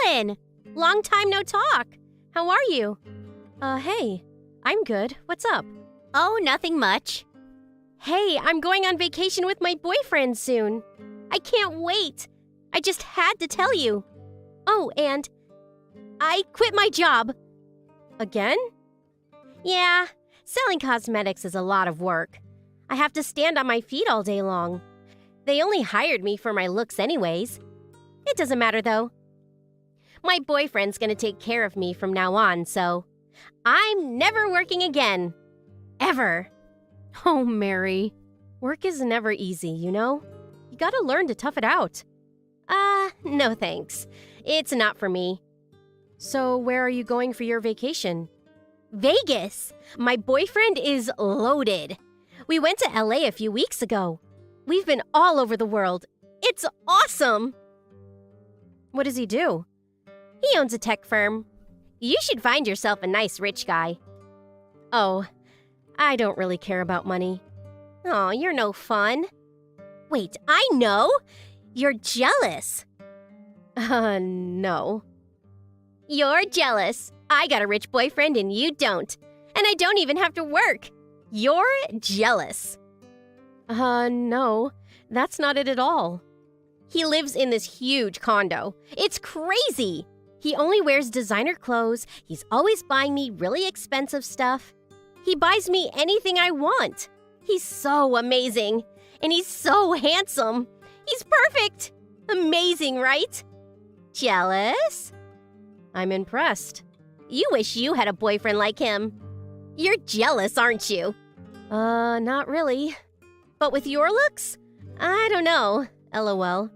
Ellen! Long time no talk. How are you? Hey. I'm good. What's up? Oh, nothing much. Hey, I'm going on vacation with my boyfriend soon. I can't wait. I just had to tell you. Oh, and I quit my job. Again? Yeah, selling cosmetics is a lot of work. I have to stand on my feet all day long. They only hired me for my looks anyways. It doesn't matter though. My boyfriend's gonna take care of me from now on, so I'm never working again. Ever. Oh, Mary. Work is never easy, you know? You gotta learn to tough it out. No thanks. It's not for me. So where are you going for your vacation? Vegas. My boyfriend is loaded. We went to LA a few weeks ago. We've been all over the world. It's awesome. What does he do? He owns a tech firm. You should find yourself a nice rich guy. Oh, I don't really care about money. Oh, you're no fun. Wait, I know! You're jealous. No. You're jealous. I got a rich boyfriend and you don't. And I don't even have to work. You're jealous. No. That's not it at all. He lives in this huge condo. It's crazy! He only wears designer clothes. He's always buying me really expensive stuff. He buys me anything I want. He's so amazing. And he's so handsome. He's perfect. Amazing, right? Jealous? I'm impressed. You wish you had a boyfriend like him. You're jealous, aren't you? Not really. But with your looks? I don't know. LOL.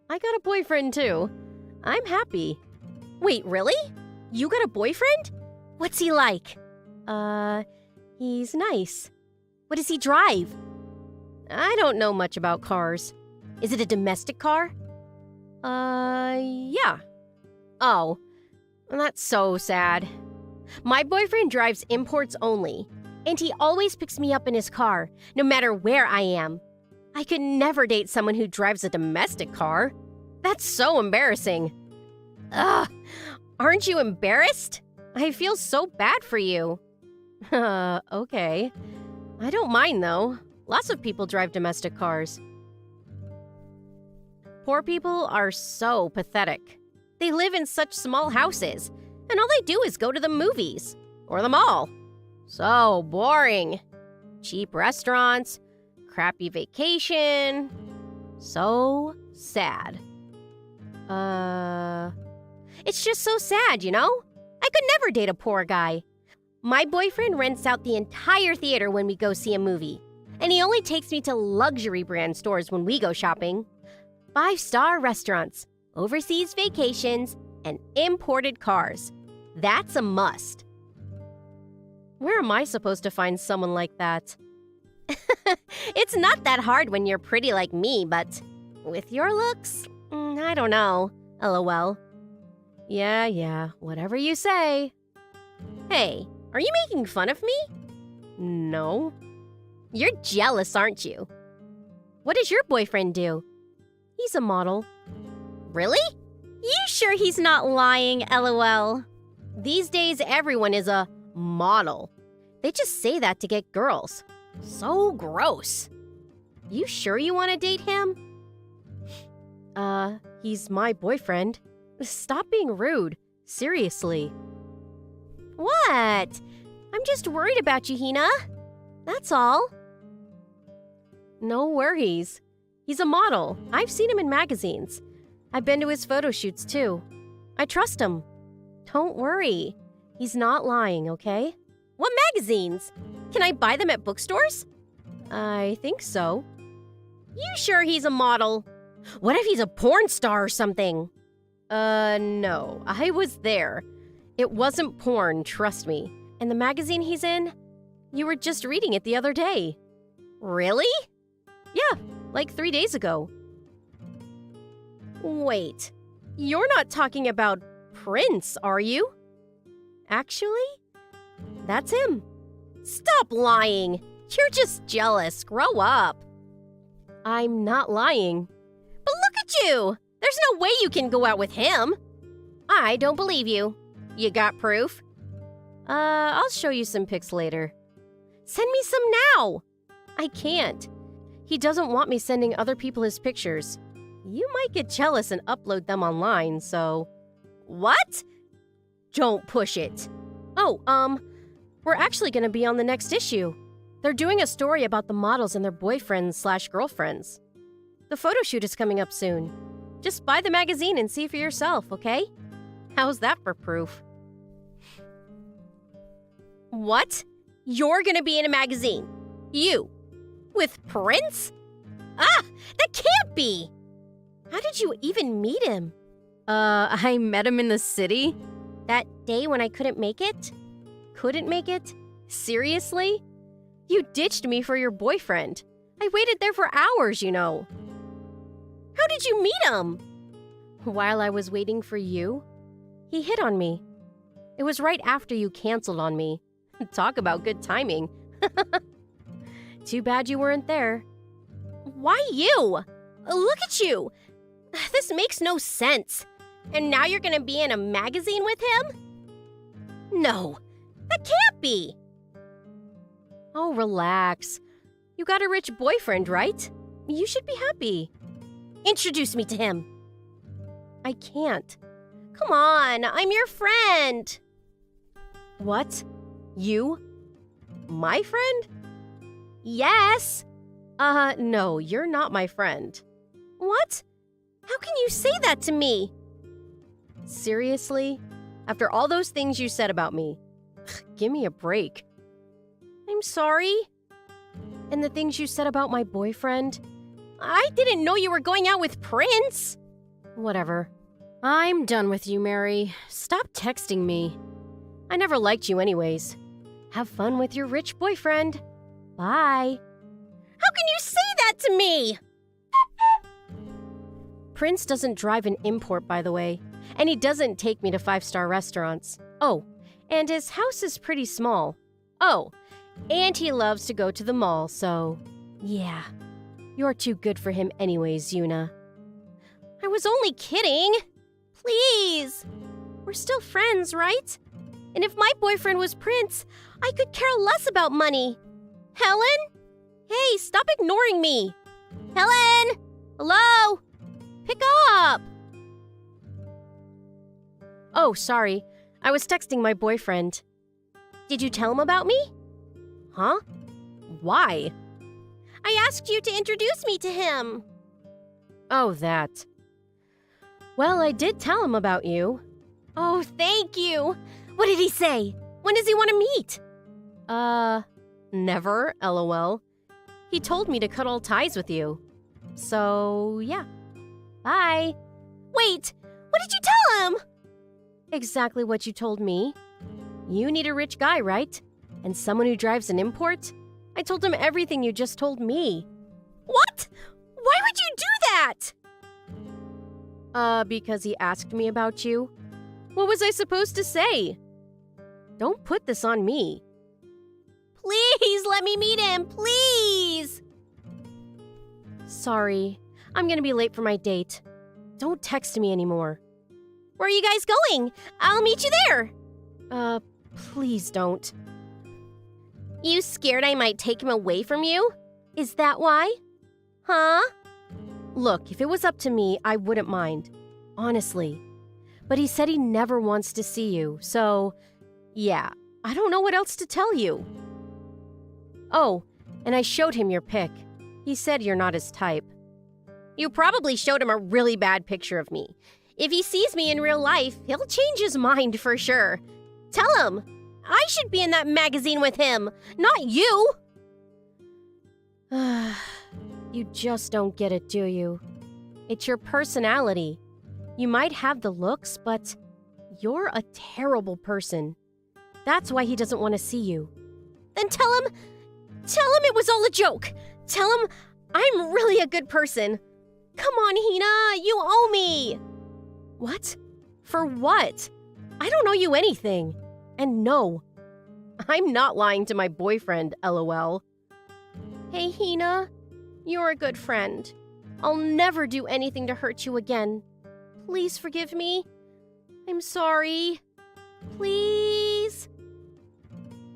I got a boyfriend too. I'm happy. Wait, really? You got a boyfriend? What's he like? He's nice. What does he drive? I don't know much about cars. Is it a domestic car? Yeah. Oh, that's so sad. My boyfriend drives imports only, and he always picks me up in his car, no matter where I am. I could never date someone who drives a domestic car. That's so embarrassing. Ugh, aren't you embarrassed? I feel so bad for you. Okay. I don't mind, though. Lots of people drive domestic cars. Poor people are so pathetic. They live in such small houses, and all they do is go to the movies or the mall. So boring. Cheap restaurants, crappy vacation. So sad. It's just so sad, you know? I could never date a poor guy. My boyfriend rents out the entire theater when we go see a movie. And he only takes me to luxury brand stores when we go shopping. 5-star restaurants, overseas vacations, and imported cars. That's a must. Where am I supposed to find someone like that? It's not that hard when you're pretty like me, but with your looks, I don't know. LOL. Yeah, whatever you say. Hey, are you making fun of me? No. You're jealous, aren't you? What does your boyfriend do? He's a model. Really? You sure he's not lying, LOL? These days, everyone is a model. They just say that to get girls. So gross. You sure you want to date him? He's my boyfriend. Stop being rude. Seriously. What? I'm just worried about you, Hina. That's all. No worries. He's a model. I've seen him in magazines. I've been to his photo shoots too. I trust him. Don't worry. He's not lying, okay? What magazines? Can I buy them at bookstores? I think so. You sure he's a model? What if he's a porn star or something? No. I was there. It wasn't porn, trust me. And the magazine he's in? You were just reading it the other day. Really? Yeah, like 3 days ago. Wait, you're not talking about Prince, are you? Actually, that's him. Stop lying. You're just jealous. Grow up. I'm not lying. But look at you. There's no way you can go out with him. I don't believe you. You got proof? I'll show you some pics later. Send me some now! I can't. He doesn't want me sending other people his pictures. You might get jealous and upload them online, so... What? Don't push it. Oh, we're actually gonna be on the next issue. They're doing a story about the models and their boyfriends/girlfriends. The photo shoot is coming up soon. Just buy the magazine and see for yourself, okay? How's that for proof? What? You're gonna be in a magazine? You? With Prince? Ah! That can't be! How did you even meet him? I met him in the city. That day when I couldn't make it? Couldn't make it? Seriously? You ditched me for your boyfriend. I waited there for hours, you know. How did you meet him? While I was waiting for you, he hit on me. It was right after you canceled on me. Talk about good timing. Too bad you weren't there. Why you? Look at you. This makes no sense. And now you're gonna be in a magazine with him? No, that can't be. Oh, relax. You got a rich boyfriend, right? You should be happy. Introduce me to him. I can't. Come on, I'm your friend. What? You? My friend? Yes. No, you're not my friend. What? How can you say that to me? Seriously? After all those things you said about me? Give me a break. I'm sorry. And the things you said about my boyfriend? I didn't know you were going out with Prince. Whatever. I'm done with you, Mary. Stop texting me. I never liked you anyways. Have fun with your rich boyfriend. Bye. How can you say that to me? Prince doesn't drive an import, by the way, and he doesn't take me to five-star restaurants. Oh, and his house is pretty small. Oh, and he loves to go to the mall, so yeah. You're too good for him anyways, Yuna. I was only kidding. Please. We're still friends, right? And if my boyfriend was Prince, I could care less about money. Helen? Hey, stop ignoring me. Helen? Hello? Pick up. Oh, sorry. I was texting my boyfriend. Did you tell him about me? Huh? Why? I asked you to introduce me to him. Oh, that. Well, I did tell him about you. Oh, thank you. What did he say? When does he want to meet? Never, LOL. He told me to cut all ties with you. So, yeah. Bye. Wait, what did you tell him? Exactly what you told me. You need a rich guy, right? And someone who drives an import? I told him everything you just told me. What? Why would you do that? Because he asked me about you. What was I supposed to say? Don't put this on me. Please let me meet him, please! Sorry, I'm gonna be late for my date. Don't text me anymore. Where are you guys going? I'll meet you there. Please don't. You scared I might take him away from you? Is that why? Huh? Look, if it was up to me, I wouldn't mind. Honestly. But he said he never wants to see you, so... yeah, I don't know what else to tell you. Oh, and I showed him your pic. He said you're not his type. You probably showed him a really bad picture of me. If he sees me in real life, he'll change his mind for sure. Tell him. I should be in that magazine with him, not you. You just don't get it, do you? It's your personality. You might have the looks, but you're a terrible person. That's why he doesn't want to see you. Then tell him it was all a joke. Tell him I'm really a good person. Come on, Hina, you owe me. What? For what? I don't owe you anything. And no, I'm not lying to my boyfriend, LOL. Hey, Hina, you're a good friend. I'll never do anything to hurt you again. Please forgive me. I'm sorry. Please?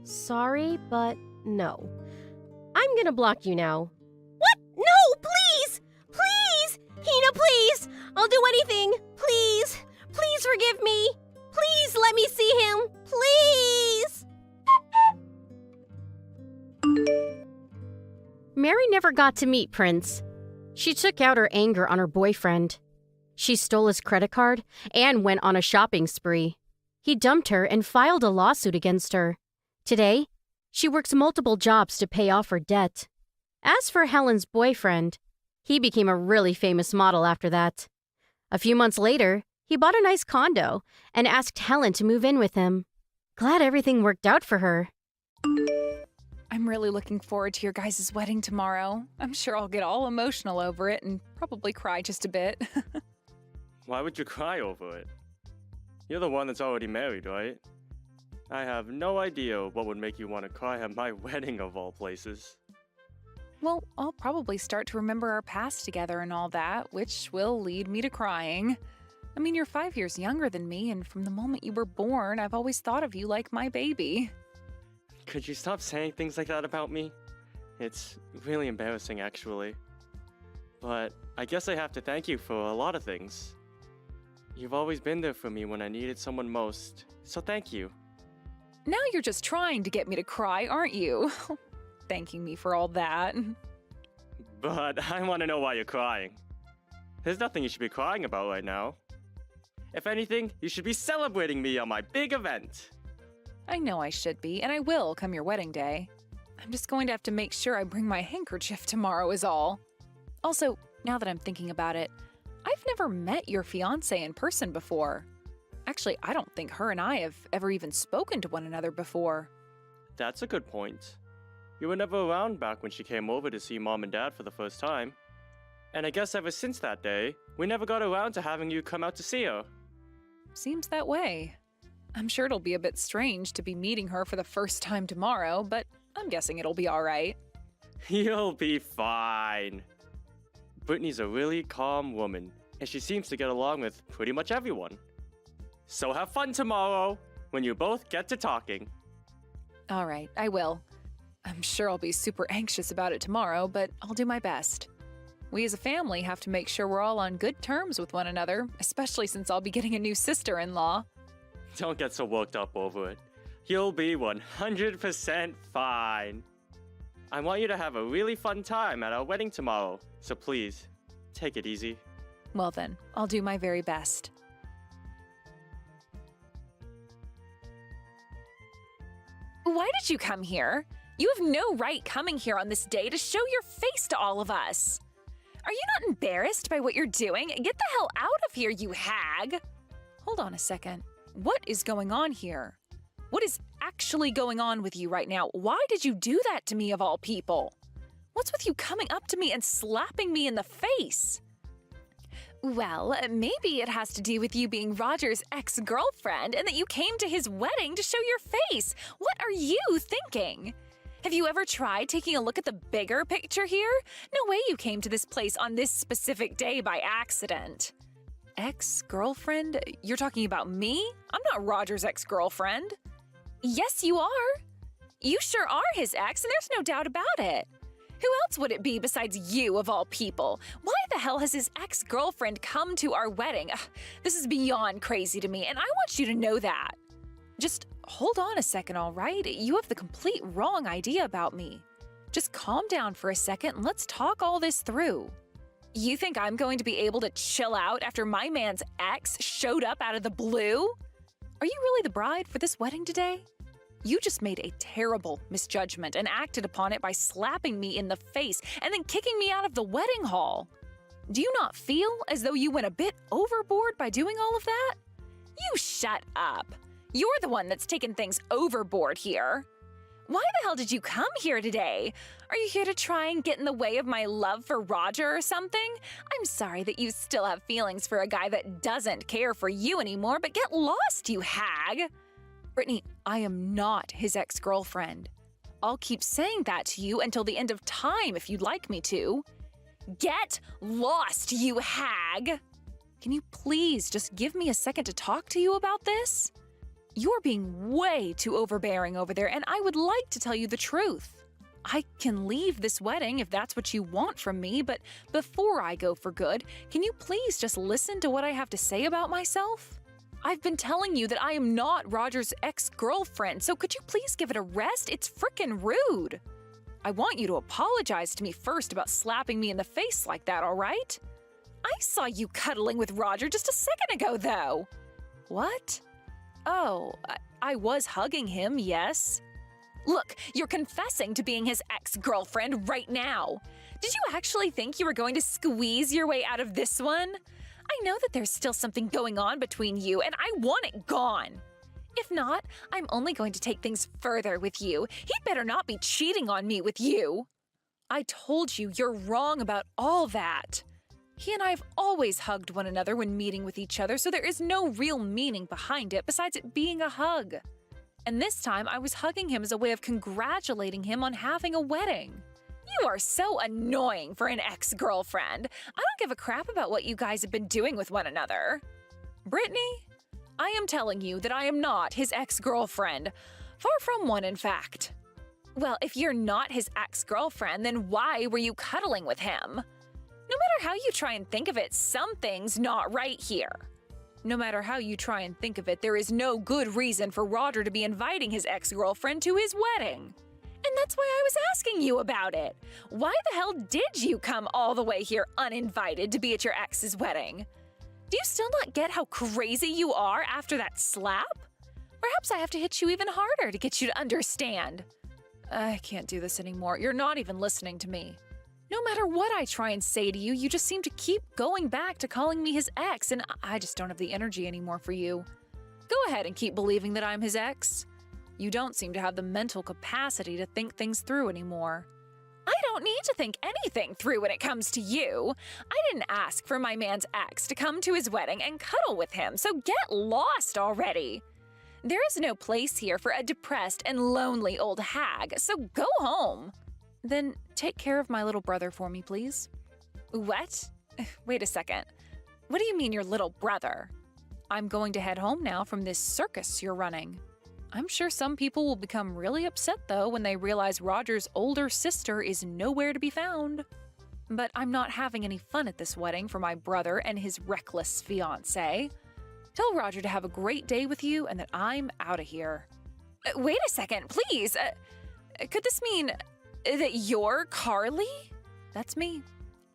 Sorry, but no. I'm gonna block you now. What? No, please! Please! Hina, please! I'll do anything! Please! Please forgive me! Please let me see him! Please! Mary never got to meet Prince. She took out her anger on her boyfriend. She stole his credit card and went on a shopping spree. He dumped her and filed a lawsuit against her. Today, she works multiple jobs to pay off her debt. As for Helen's boyfriend, he became a really famous model after that. A few months later, he bought a nice condo and asked Helen to move in with him. Glad everything worked out for her. I'm really looking forward to your guys' wedding tomorrow. I'm sure I'll get all emotional over it and probably cry just a bit. Why would you cry over it? You're the one that's already married, right? I have no idea what would make you want to cry at my wedding of all places. Well, I'll probably start to remember our past together and all that, which will lead me to crying. I mean, you're 5 years younger than me, and from the moment you were born, I've always thought of you like my baby. Could you stop saying things like that about me? It's really embarrassing, actually. But I guess I have to thank you for a lot of things. You've always been there for me when I needed someone most, so thank you. Now you're just trying to get me to cry, aren't you? Thanking me for all that. But I want to know why you're crying. There's nothing you should be crying about right now. If anything, you should be celebrating me on my big event. I know I should be, and I will come your wedding day. I'm just going to have to make sure I bring my handkerchief tomorrow is all. Also, now that I'm thinking about it, I've never met your fiancé in person before. Actually, I don't think her and I have ever even spoken to one another before. That's a good point. You were never around back when she came over to see Mom and Dad for the first time. And I guess ever since that day, we never got around to having you come out to see her. Seems that way. I'm sure it'll be a bit strange to be meeting her for the first time tomorrow, but I'm guessing it'll be all right. You'll be fine. Brittany's a really calm woman, and she seems to get along with pretty much everyone. So have fun tomorrow, when you both get to talking. All right, I will. I'm sure I'll be super anxious about it tomorrow, but I'll do my best. We as a family have to make sure we're all on good terms with one another, especially since I'll be getting a new sister-in-law. Don't get so worked up over it. You'll be 100% fine. I want you to have a really fun time at our wedding tomorrow, so please, take it easy. Well then, I'll do my very best. Why did you come here? You have no right coming here on this day to show your face to all of us. Are you not embarrassed by what you're doing? Get the hell out of here, you hag! Hold on a second. What is going on here? What is actually going on with you right now? Why did you do that to me of all people? What's with you coming up to me and slapping me in the face? Well, maybe it has to do with you being Roger's ex-girlfriend and that you came to his wedding to show your face. What are you thinking? Have you ever tried taking a look at the bigger picture here? No way you came to this place on this specific day by accident. Ex-girlfriend? You're talking about me? I'm not Roger's ex-girlfriend. Yes, you are. You sure are his ex, and there's no doubt about it. Who else would it be besides you, of all people? Why the hell has his ex-girlfriend come to our wedding? Ugh, this is beyond crazy to me, and I want you to know that. Just hold on a second, all right? You have the complete wrong idea about me. Just calm down for a second and let's talk all this through. You think I'm going to be able to chill out after my man's ex showed up out of the blue? Are you really the bride for this wedding today? You just made a terrible misjudgment and acted upon it by slapping me in the face and then kicking me out of the wedding hall. Do you not feel as though you went a bit overboard by doing all of that? You shut up. You're the one that's taken things overboard here. Why the hell did you come here today? Are you here to try and get in the way of my love for Roger or something? I'm sorry that you still have feelings for a guy that doesn't care for you anymore, but get lost, you hag! Brittany, I am not his ex-girlfriend. I'll keep saying that to you until the end of time if you'd like me to. Get lost, you hag! Can you please just give me a second to talk to you about this? You're being way too overbearing over there, and I would like to tell you the truth. I can leave this wedding if that's what you want from me, but before I go for good, can you please just listen to what I have to say about myself? I've been telling you that I am not Roger's ex-girlfriend, so could you please give it a rest? It's frickin' rude. I want you to apologize to me first about slapping me in the face like that, all right? I saw you cuddling with Roger just a second ago, though. What? Oh, I was hugging him, yes. Look, you're confessing to being his ex-girlfriend right now. Did you actually think you were going to squeeze your way out of this one? I know that there's still something going on between you, and I want it gone. If not, I'm only going to take things further with you. He better not be cheating on me with you. I told you you're wrong about all that. He and I have always hugged one another when meeting with each other, so there is no real meaning behind it besides it being a hug. And this time, I was hugging him as a way of congratulating him on having a wedding. You are so annoying for an ex-girlfriend. I don't give a crap about what you guys have been doing with one another. Brittany, I am telling you that I am not his ex-girlfriend. Far from one, in fact. Well, if you're not his ex-girlfriend, then why were you cuddling with him? No matter how you try and think of it, something's not right here. No matter how you try and think of it, there is no good reason for Roger to be inviting his ex-girlfriend to his wedding. And that's why I was asking you about it. Why the hell did you come all the way here uninvited to be at your ex's wedding? Do you still not get how crazy you are after that slap? Perhaps I have to hit you even harder to get you to understand. I can't do this anymore. You're not even listening to me. No matter what I try and say to you, you just seem to keep going back to calling me his ex, and I just don't have the energy anymore for you. Go ahead and keep believing that I'm his ex. You don't seem to have the mental capacity to think things through anymore. I don't need to think anything through when it comes to you. I didn't ask for my man's ex to come to his wedding and cuddle with him, so get lost already. There is no place here for a depressed and lonely old hag, so go home. Then take care of my little brother for me, please. What? Wait a second. What do you mean your little brother? I'm going to head home now from this circus you're running. I'm sure some people will become really upset, though, when they realize Roger's older sister is nowhere to be found. But I'm not having any fun at this wedding for my brother and his reckless fiancé. Tell Roger to have a great day with you and that I'm out of here. Wait a second, please. Could this mean that you're Carly? That's me.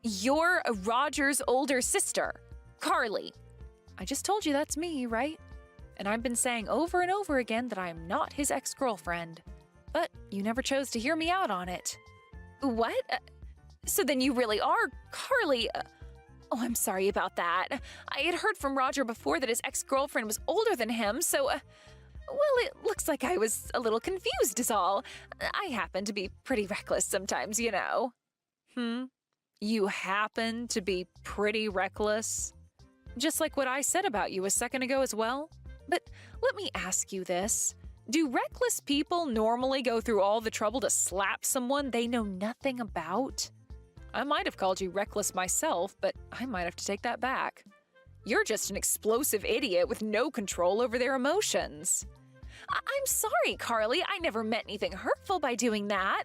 You're Roger's older sister, Carly. I just told you that's me, right? And I've been saying over and over again that I am not his ex-girlfriend. But you never chose to hear me out on it. What? So then you really are Carly. Oh, I'm sorry about that. I had heard from Roger before that his ex-girlfriend was older than him, so, well, it looks like I was a little confused is all. I happen to be pretty reckless sometimes, you know. You happen to be pretty reckless? Just like what I said about you a second ago as well? But let me ask you this. Do reckless people normally go through all the trouble to slap someone they know nothing about? I might have called you reckless myself, but I might have to take that back. You're just an explosive idiot with no control over their emotions. I'm sorry, Carly. I never meant anything hurtful by doing that.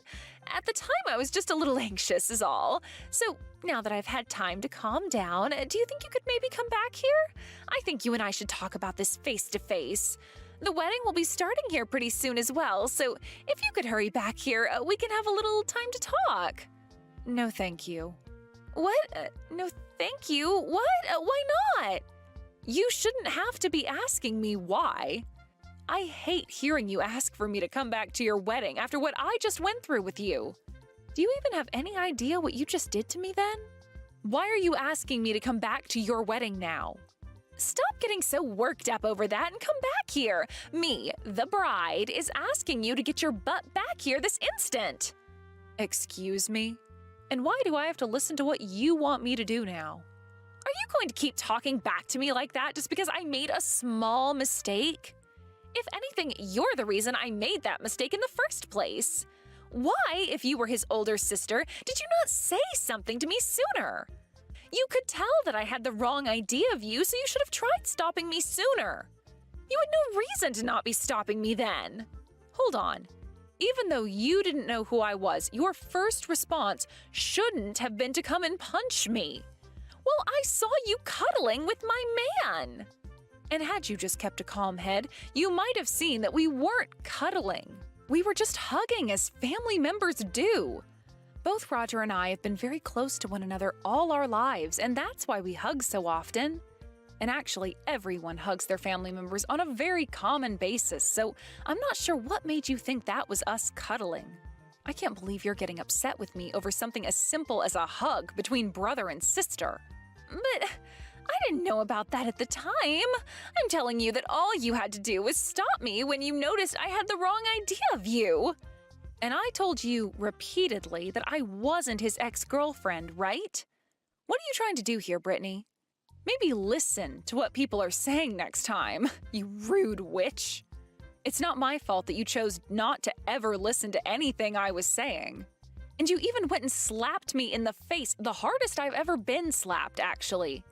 At the time, I was just a little anxious is all. So now that I've had time to calm down, do you think you could maybe come back here? I think you and I should talk about this face to face. The wedding will be starting here pretty soon as well, so if you could hurry back here, we can have a little time to talk. No, thank you. What? No, thank you? What? Why not? You shouldn't have to be asking me why. I hate hearing you ask for me to come back to your wedding after what I just went through with you. Do you even have any idea what you just did to me then? Why are you asking me to come back to your wedding now? Stop getting so worked up over that and come back here. Me, the bride, is asking you to get your butt back here this instant. Excuse me? And why do I have to listen to what you want me to do now? Are you going to keep talking back to me like that just because I made a small mistake? If anything, you're the reason I made that mistake in the first place. Why, if you were his older sister, did you not say something to me sooner? You could tell that I had the wrong idea of you, so you should have tried stopping me sooner. You had no reason to not be stopping me then. Hold on. Even though you didn't know who I was, your first response shouldn't have been to come and punch me. Well, I saw you cuddling with my man. And had you just kept a calm head, you might have seen that we weren't cuddling. We were just hugging as family members do. Both Roger and I have been very close to one another all our lives, and that's why we hug so often. And actually, everyone hugs their family members on a very common basis, so I'm not sure what made you think that was us cuddling. I can't believe you're getting upset with me over something as simple as a hug between brother and sister. But I didn't know about that at the time. I'm telling you that all you had to do was stop me when you noticed I had the wrong idea of you. And I told you repeatedly that I wasn't his ex-girlfriend, right? What are you trying to do here, Brittany? Maybe listen to what people are saying next time, you rude witch. It's not my fault that you chose not to ever listen to anything I was saying. And you even went and slapped me in the face, the hardest I've ever been slapped, actually.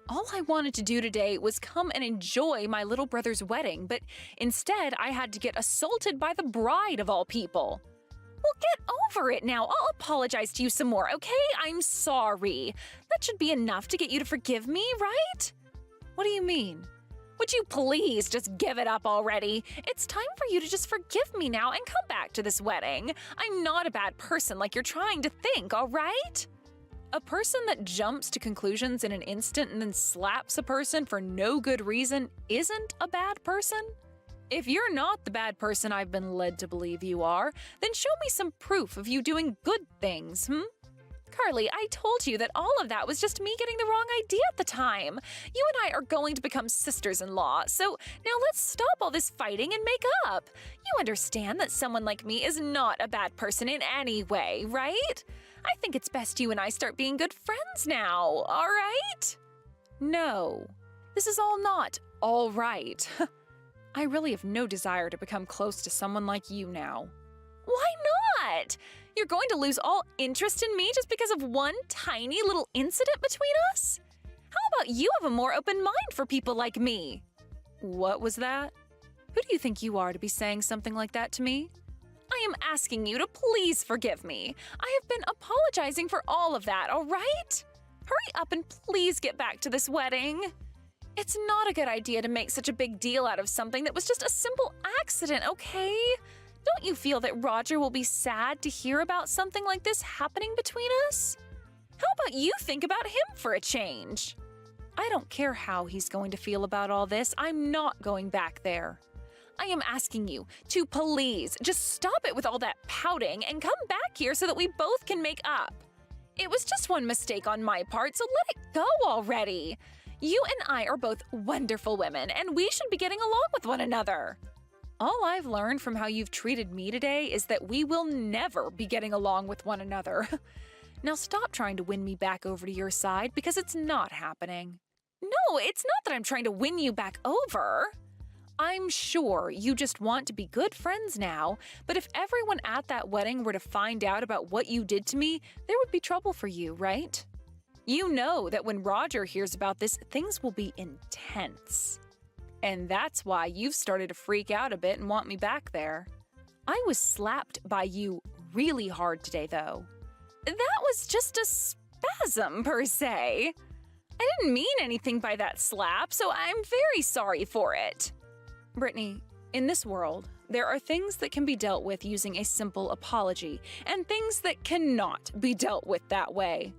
All I wanted to do today was come and enjoy my little brother's wedding, but instead I had to get assaulted by the bride of all people. Well, get over it now. I'll apologize to you some more, okay? I'm sorry. That should be enough to get you to forgive me, right? What do you mean? Would you please just give it up already? It's time for you to just forgive me now and come back to this wedding. I'm not a bad person like you're trying to think, all right? A person that jumps to conclusions in an instant and then slaps a person for no good reason isn't a bad person? If you're not the bad person I've been led to believe you are, then show me some proof of you doing good things, Carly, I told you that all of that was just me getting the wrong idea at the time. You and I are going to become sisters-in-law, so now let's stop all this fighting and make up. You understand that someone like me is not a bad person in any way, right? I think it's best you and I start being good friends now, all right? No, this is all not all right. I really have no desire to become close to someone like you now. Why not? You're going to lose all interest in me just because of one tiny little incident between us? How about you have a more open mind for people like me? What was that? Who do you think you are to be saying something like that to me? I am asking you to please forgive me. I have been apologizing for all of that, all right? Hurry up and please get back to this wedding. It's not a good idea to make such a big deal out of something that was just a simple accident, okay? Don't you feel that Roger will be sad to hear about something like this happening between us? How about you think about him for a change? I don't care how he's going to feel about all this. I'm not going back there. I am asking you to please just stop it with all that pouting and come back here so that we both can make up. It was just one mistake on my part, so let it go already. You and I are both wonderful women, and we should be getting along with one another. All I've learned from how you've treated me today is that we will never be getting along with one another. Now stop trying to win me back over to your side because it's not happening. No, it's not that I'm trying to win you back over. I'm sure you just want to be good friends now, but if everyone at that wedding were to find out about what you did to me, there would be trouble for you, right? You know that when Roger hears about this, things will be intense. And that's why you've started to freak out a bit and want me back there. I was slapped by you really hard today, though. That was just a spasm, per se. I didn't mean anything by that slap, so I'm very sorry for it. Brittany, in this world, there are things that can be dealt with using a simple apology, and things that cannot be dealt with that way.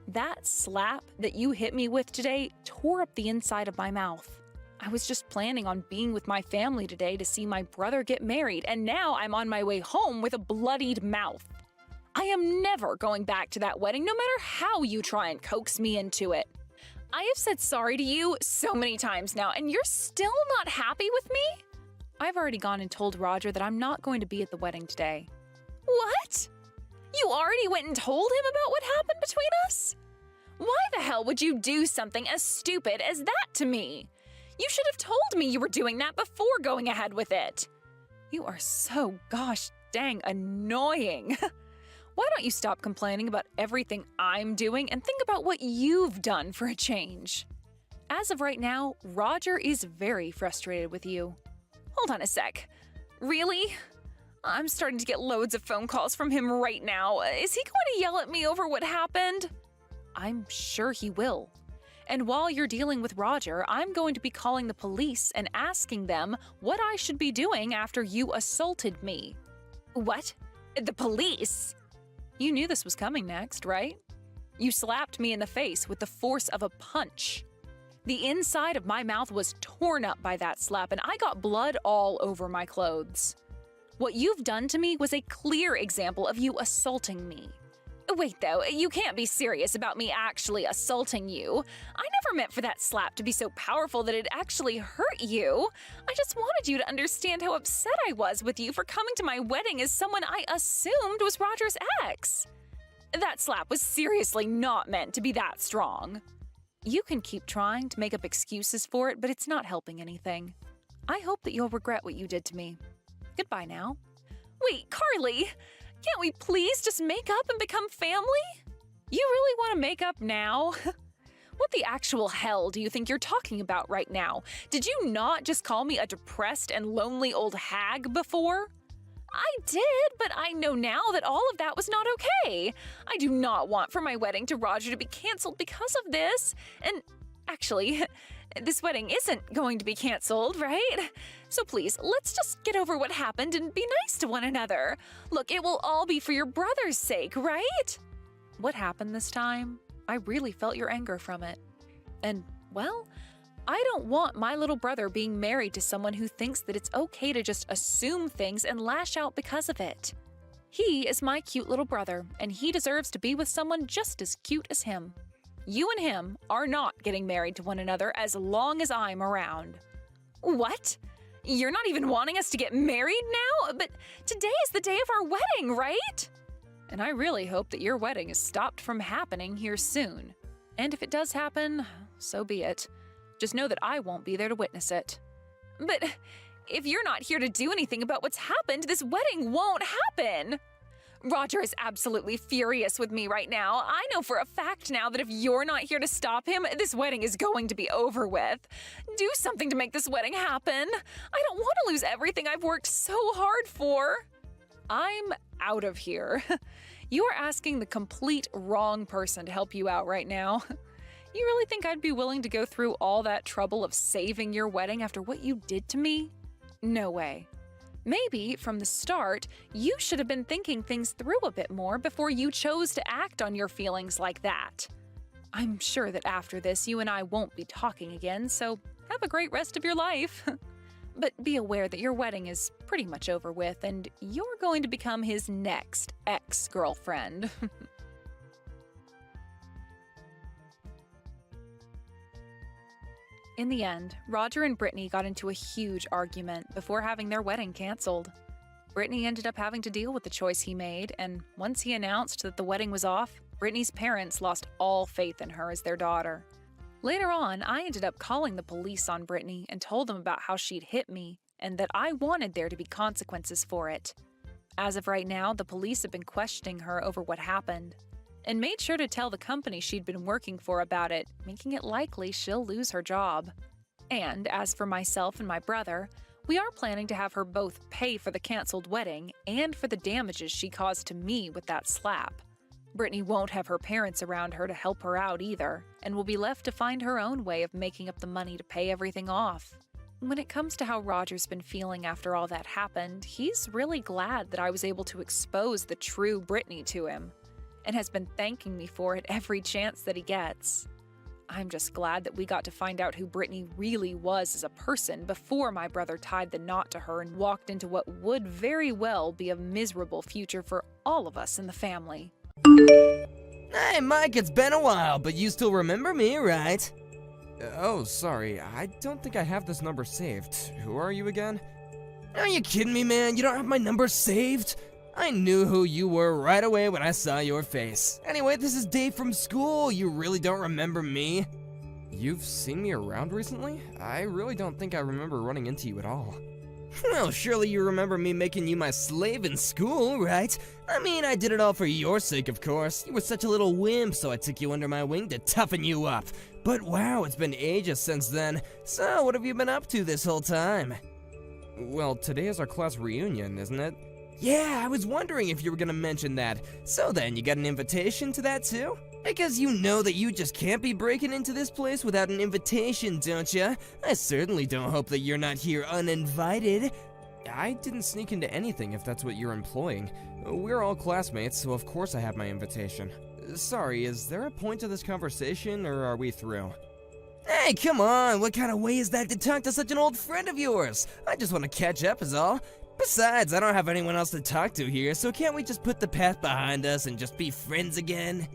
That slap that you hit me with today tore up the inside of my mouth. I was just planning on being with my family today to see my brother get married, and now I'm on my way home with a bloodied mouth. I am never going back to that wedding, no matter how you try and coax me into it. I have said sorry to you so many times now, and you're still not happy with me? I've already gone and told Roger that I'm not going to be at the wedding today. What? You already went and told him about what happened between us? Why the hell would you do something as stupid as that to me? You should have told me you were doing that before going ahead with it. You are so gosh dang annoying. Why don't you stop complaining about everything I'm doing and think about what you've done for a change? As of right now, Roger is very frustrated with you. Hold on a sec. Really? I'm starting to get loads of phone calls from him right now. Is he going to yell at me over what happened? I'm sure he will. And while you're dealing with Roger, I'm going to be calling the police and asking them what I should be doing after you assaulted me. What? The police? You knew this was coming next, right? You slapped me in the face with the force of a punch. The inside of my mouth was torn up by that slap, and I got blood all over my clothes. What you've done to me was a clear example of you assaulting me. Wait, though, you can't be serious about me actually assaulting you. I never meant for that slap to be so powerful that it actually hurt you. I just wanted you to understand how upset I was with you for coming to my wedding as someone I assumed was Roger's ex. That slap was seriously not meant to be that strong. You can keep trying to make up excuses for it, but it's not helping anything. I hope that you'll regret what you did to me. Goodbye now. Wait, Carly! Can't we please just make up and become family? You really want to make up now? What the actual hell do you think you're talking about right now? Did you not just call me a depressed and lonely old hag before? I did, but I know now that all of that was not okay. I do not want for my wedding to Roger to be canceled because of this. And actually, this wedding isn't going to be canceled, right? So please, let's just get over what happened and be nice to one another. Look, it will all be for your brother's sake, right? What happened this time? I really felt your anger from it. And, well, I don't want my little brother being married to someone who thinks that it's okay to just assume things and lash out because of it. He is my cute little brother, and he deserves to be with someone just as cute as him. You and him are not getting married to one another as long as I'm around. What? You're not even wanting us to get married now? But today is the day of our wedding, right? And I really hope that your wedding is stopped from happening here soon. And if it does happen, so be it. Just know that I won't be there to witness it. But if you're not here to do anything about what's happened, this wedding won't happen. Roger is absolutely furious with me right now. I know for a fact now that if you're not here to stop him, this wedding is going to be over with. Do something to make this wedding happen. I don't want to lose everything I've worked so hard for. I'm out of here. You are asking the complete wrong person to help you out right now. You really think I'd be willing to go through all that trouble of saving your wedding after what you did to me? No way. Maybe, from the start, you should have been thinking things through a bit more before you chose to act on your feelings like that. I'm sure that after this, you and I won't be talking again, so have a great rest of your life. But be aware that your wedding is pretty much over with, and you're going to become his next ex-girlfriend. In the end, Roger and Brittany got into a huge argument before having their wedding canceled. Brittany ended up having to deal with the choice he made, and once he announced that the wedding was off, Brittany's parents lost all faith in her as their daughter. Later on, I ended up calling the police on Brittany and told them about how she'd hit me and that I wanted there to be consequences for it. As of right now, the police have been questioning her over what happened, and made sure to tell the company she'd been working for about it, making it likely she'll lose her job. And as for myself and my brother, we are planning to have her both pay for the canceled wedding and for the damages she caused to me with that slap. Brittany won't have her parents around her to help her out either, and will be left to find her own way of making up the money to pay everything off. When it comes to how Roger's been feeling after all that happened, he's really glad that I was able to expose the true Brittany to him, and has been thanking me for it every chance that he gets. I'm just glad that we got to find out who Brittany really was as a person before my brother tied the knot to her and walked into what would very well be a miserable future for all of us in the family. Hey Mike, it's been a while, but you still remember me, right? Oh, sorry, I don't think I have this number saved. Who are you again? Are you kidding me, man? You don't have my number saved? I knew who you were right away when I saw your face. Anyway, this is Dave from school. You really don't remember me? You've seen me around recently? I really don't think I remember running into you at all. Well, surely you remember me making you my slave in school, right? I mean, I did it all for your sake, of course. You were such a little wimp, so I took you under my wing to toughen you up. But wow, it's been ages since then. So, what have you been up to this whole time? Well, today is our class reunion, isn't it? Yeah, I was wondering if you were gonna mention that. So then, you got an invitation to that too? Because you know that you just can't be breaking into this place without an invitation, don't ya? I certainly don't hope that you're not here uninvited. I didn't sneak into anything if that's what you're implying. We're all classmates, so of course I have my invitation. Sorry, is there a point to this conversation, or are we through? Hey, come on, what kind of way is that to talk to such an old friend of yours? I just want to catch up is all. Besides, I don't have anyone else to talk to here, so can't we just put the past behind us and just be friends again?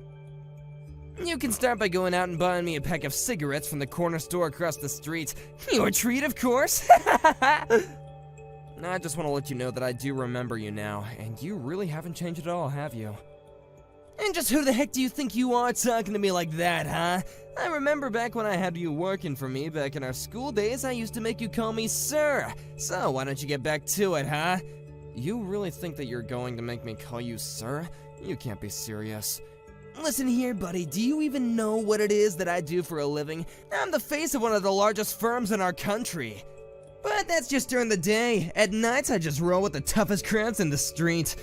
You can start by going out and buying me a pack of cigarettes from the corner store across the street. Your treat, of course. I just want to let you know that I do remember you now, and you really haven't changed at all, have you? And just who the heck do you think you are talking to me like that, huh? I remember back when I had you working for me back in our school days, I used to make you call me sir. So why don't you get back to it, huh? You really think that you're going to make me call you sir? You can't be serious. Listen here, buddy, do you even know what it is that I do for a living? I'm the face of one of the largest firms in our country. But that's just during the day. At nights, I just roll with the toughest crowds in the street.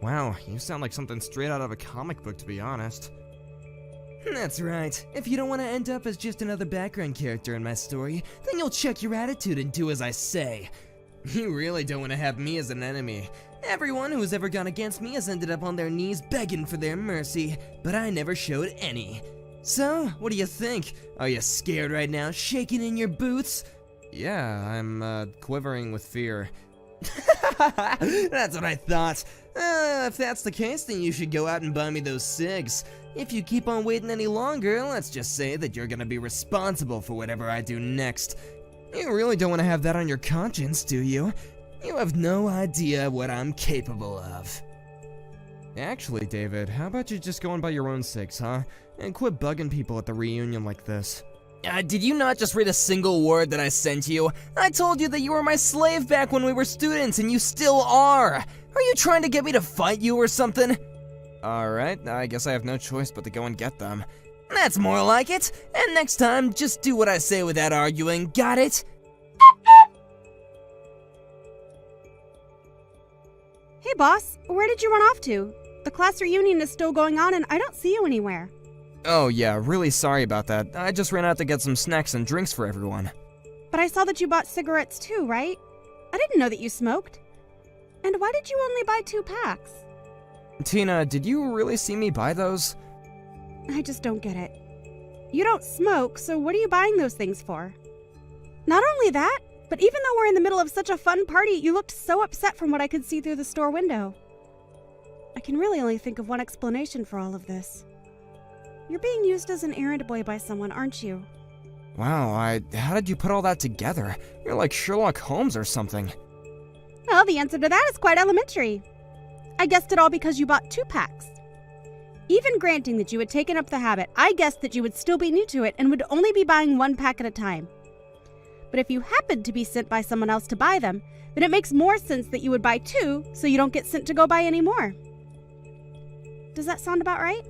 Wow, you sound like something straight out of a comic book, to be honest. That's right. If you don't want to end up as just another background character in my story, then you'll check your attitude and do as I say. You really don't want to have me as an enemy. Everyone who's ever gone against me has ended up on their knees begging for their mercy, but I never showed any. So, what do you think? Are you scared right now, shaking in your boots? Yeah, I'm, quivering with fear. That's what I thought. If that's the case, then you should go out and buy me those cigs. If you keep on waiting any longer, let's just say that you're gonna be responsible for whatever I do next. You really don't want to have that on your conscience, do you? You have no idea what I'm capable of. Actually, David, how about you just go and buy your own cigs, huh? And quit bugging people at the reunion like this. Did you not just read a single word that I sent you? I told you that you were my slave back when we were students, and you still are! Are you trying to get me to fight you or something? Alright, I guess I have no choice but to go and get them. That's more like it! And next time, just do what I say without arguing, got it? Hey boss, where did you run off to? The class reunion is still going on and I don't see you anywhere. Oh yeah, really sorry about that. I just ran out to get some snacks and drinks for everyone. But I saw that you bought cigarettes too, right? I didn't know that you smoked. And why did you only buy 2 packs? Tina, did you really see me buy those? I just don't get it. You don't smoke, so what are you buying those things for? Not only that, but even though we're in the middle of such a fun party, you looked so upset from what I could see through the store window. I can really only think of one explanation for all of this. You're being used as an errand boy by someone, aren't you? Wow, how did you put all that together? You're like Sherlock Holmes or something. Well, the answer to that is quite elementary. I guessed it all because you bought 2 packs. Even granting that you had taken up the habit, I guessed that you would still be new to it and would only be buying 1 pack at a time. But if you happened to be sent by someone else to buy them, then it makes more sense that you would buy 2 so you don't get sent to go buy any more. Does that sound about right?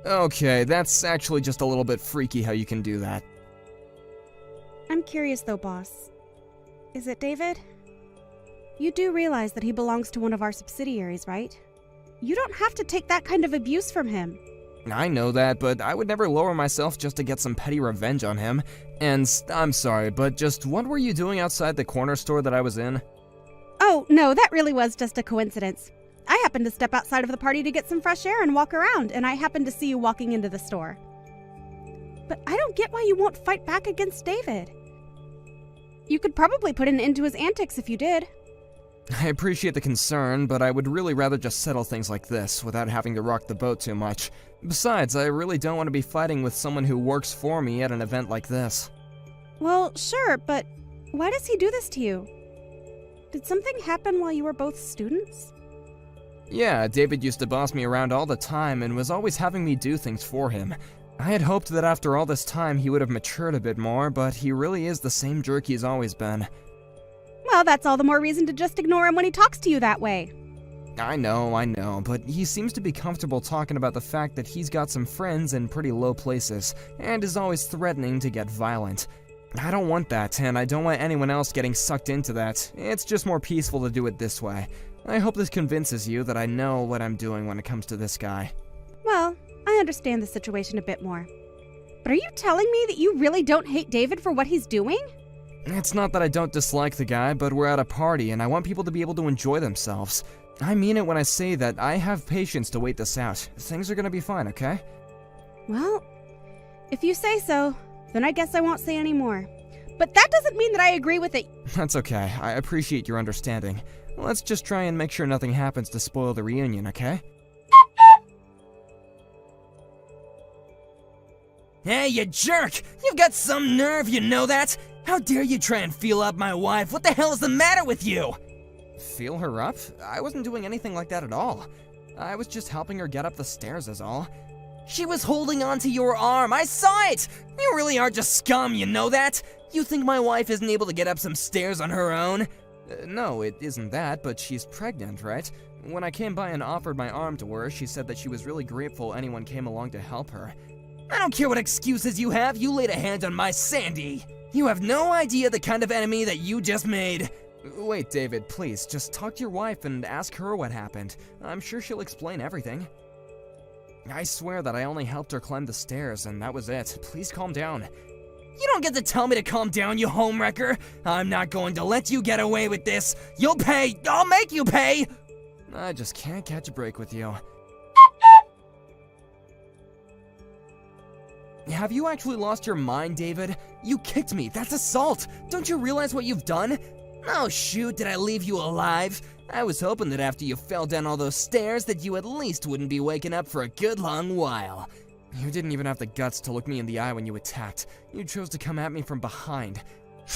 Okay, that's actually just a little bit freaky how you can do that. I'm curious though, boss. Is it David? You do realize that he belongs to one of our subsidiaries, right? You don't have to take that kind of abuse from him. I know that, but I would never lower myself just to get some petty revenge on him. And I'm sorry, but just what were you doing outside the corner store that I was in? Oh, no, that really was just a coincidence. I happened to step outside of the party to get some fresh air and walk around, and I happened to see you walking into the store. But I don't get why you won't fight back against David. You could probably put an end to his antics if you did. I appreciate the concern, but I would really rather just settle things like this without having to rock the boat too much. Besides, I really don't want to be fighting with someone who works for me at an event like this. Well, sure, but why does he do this to you? Did something happen while you were both students? Yeah, David used to boss me around all the time and was always having me do things for him. I had hoped that after all this time he would have matured a bit more, but he really is the same jerk he's always been. Well, that's all the more reason to just ignore him when he talks to you that way. I know, but he seems to be comfortable talking about the fact that he's got some friends in pretty low places, and is always threatening to get violent. I don't want that, and I don't want anyone else getting sucked into that. It's just more peaceful to do it this way. I hope this convinces you that I know what I'm doing when it comes to this guy. Well, I understand the situation a bit more. But are you telling me that you really don't hate David for what he's doing? It's not that I don't dislike the guy, but we're at a party, and I want people to be able to enjoy themselves. I mean it when I say that I have patience to wait this out. Things are gonna be fine, okay? Well, if you say so, then I guess I won't say any more. But that doesn't mean that I agree with it. That's okay. I appreciate your understanding. Let's just try and make sure nothing happens to spoil the reunion, okay? Hey, you jerk! You've got some nerve, you know that? How dare you try and feel up my wife? What the hell is the matter with you? Feel her up? I wasn't doing anything like that at all. I was just helping her get up the stairs is all. She was holding onto your arm. I saw it! You really are just scum, you know that? You think my wife isn't able to get up some stairs on her own? No, it isn't that, but she's pregnant, right? When I came by and offered my arm to her, she said that she was really grateful anyone came along to help her. I don't care what excuses you have, you laid a hand on my Sandy. You have no idea the kind of enemy that you just made. Wait, David, please, just talk to your wife and ask her what happened. I'm sure she'll explain everything. I swear that I only helped her climb the stairs, and that was it. Please calm down. You don't get to tell me to calm down, you homewrecker. I'm not going to let you get away with this. You'll pay. I'll make you pay. I just can't catch a break with you. Have you actually lost your mind, David? You kicked me. That's assault. Don't you realize what you've done? Oh shoot, did I leave you alive? I was hoping that after you fell down all those stairs that you at least wouldn't be waking up for a good long while. You didn't even have the guts to look me in the eye when you attacked. You chose to come at me from behind.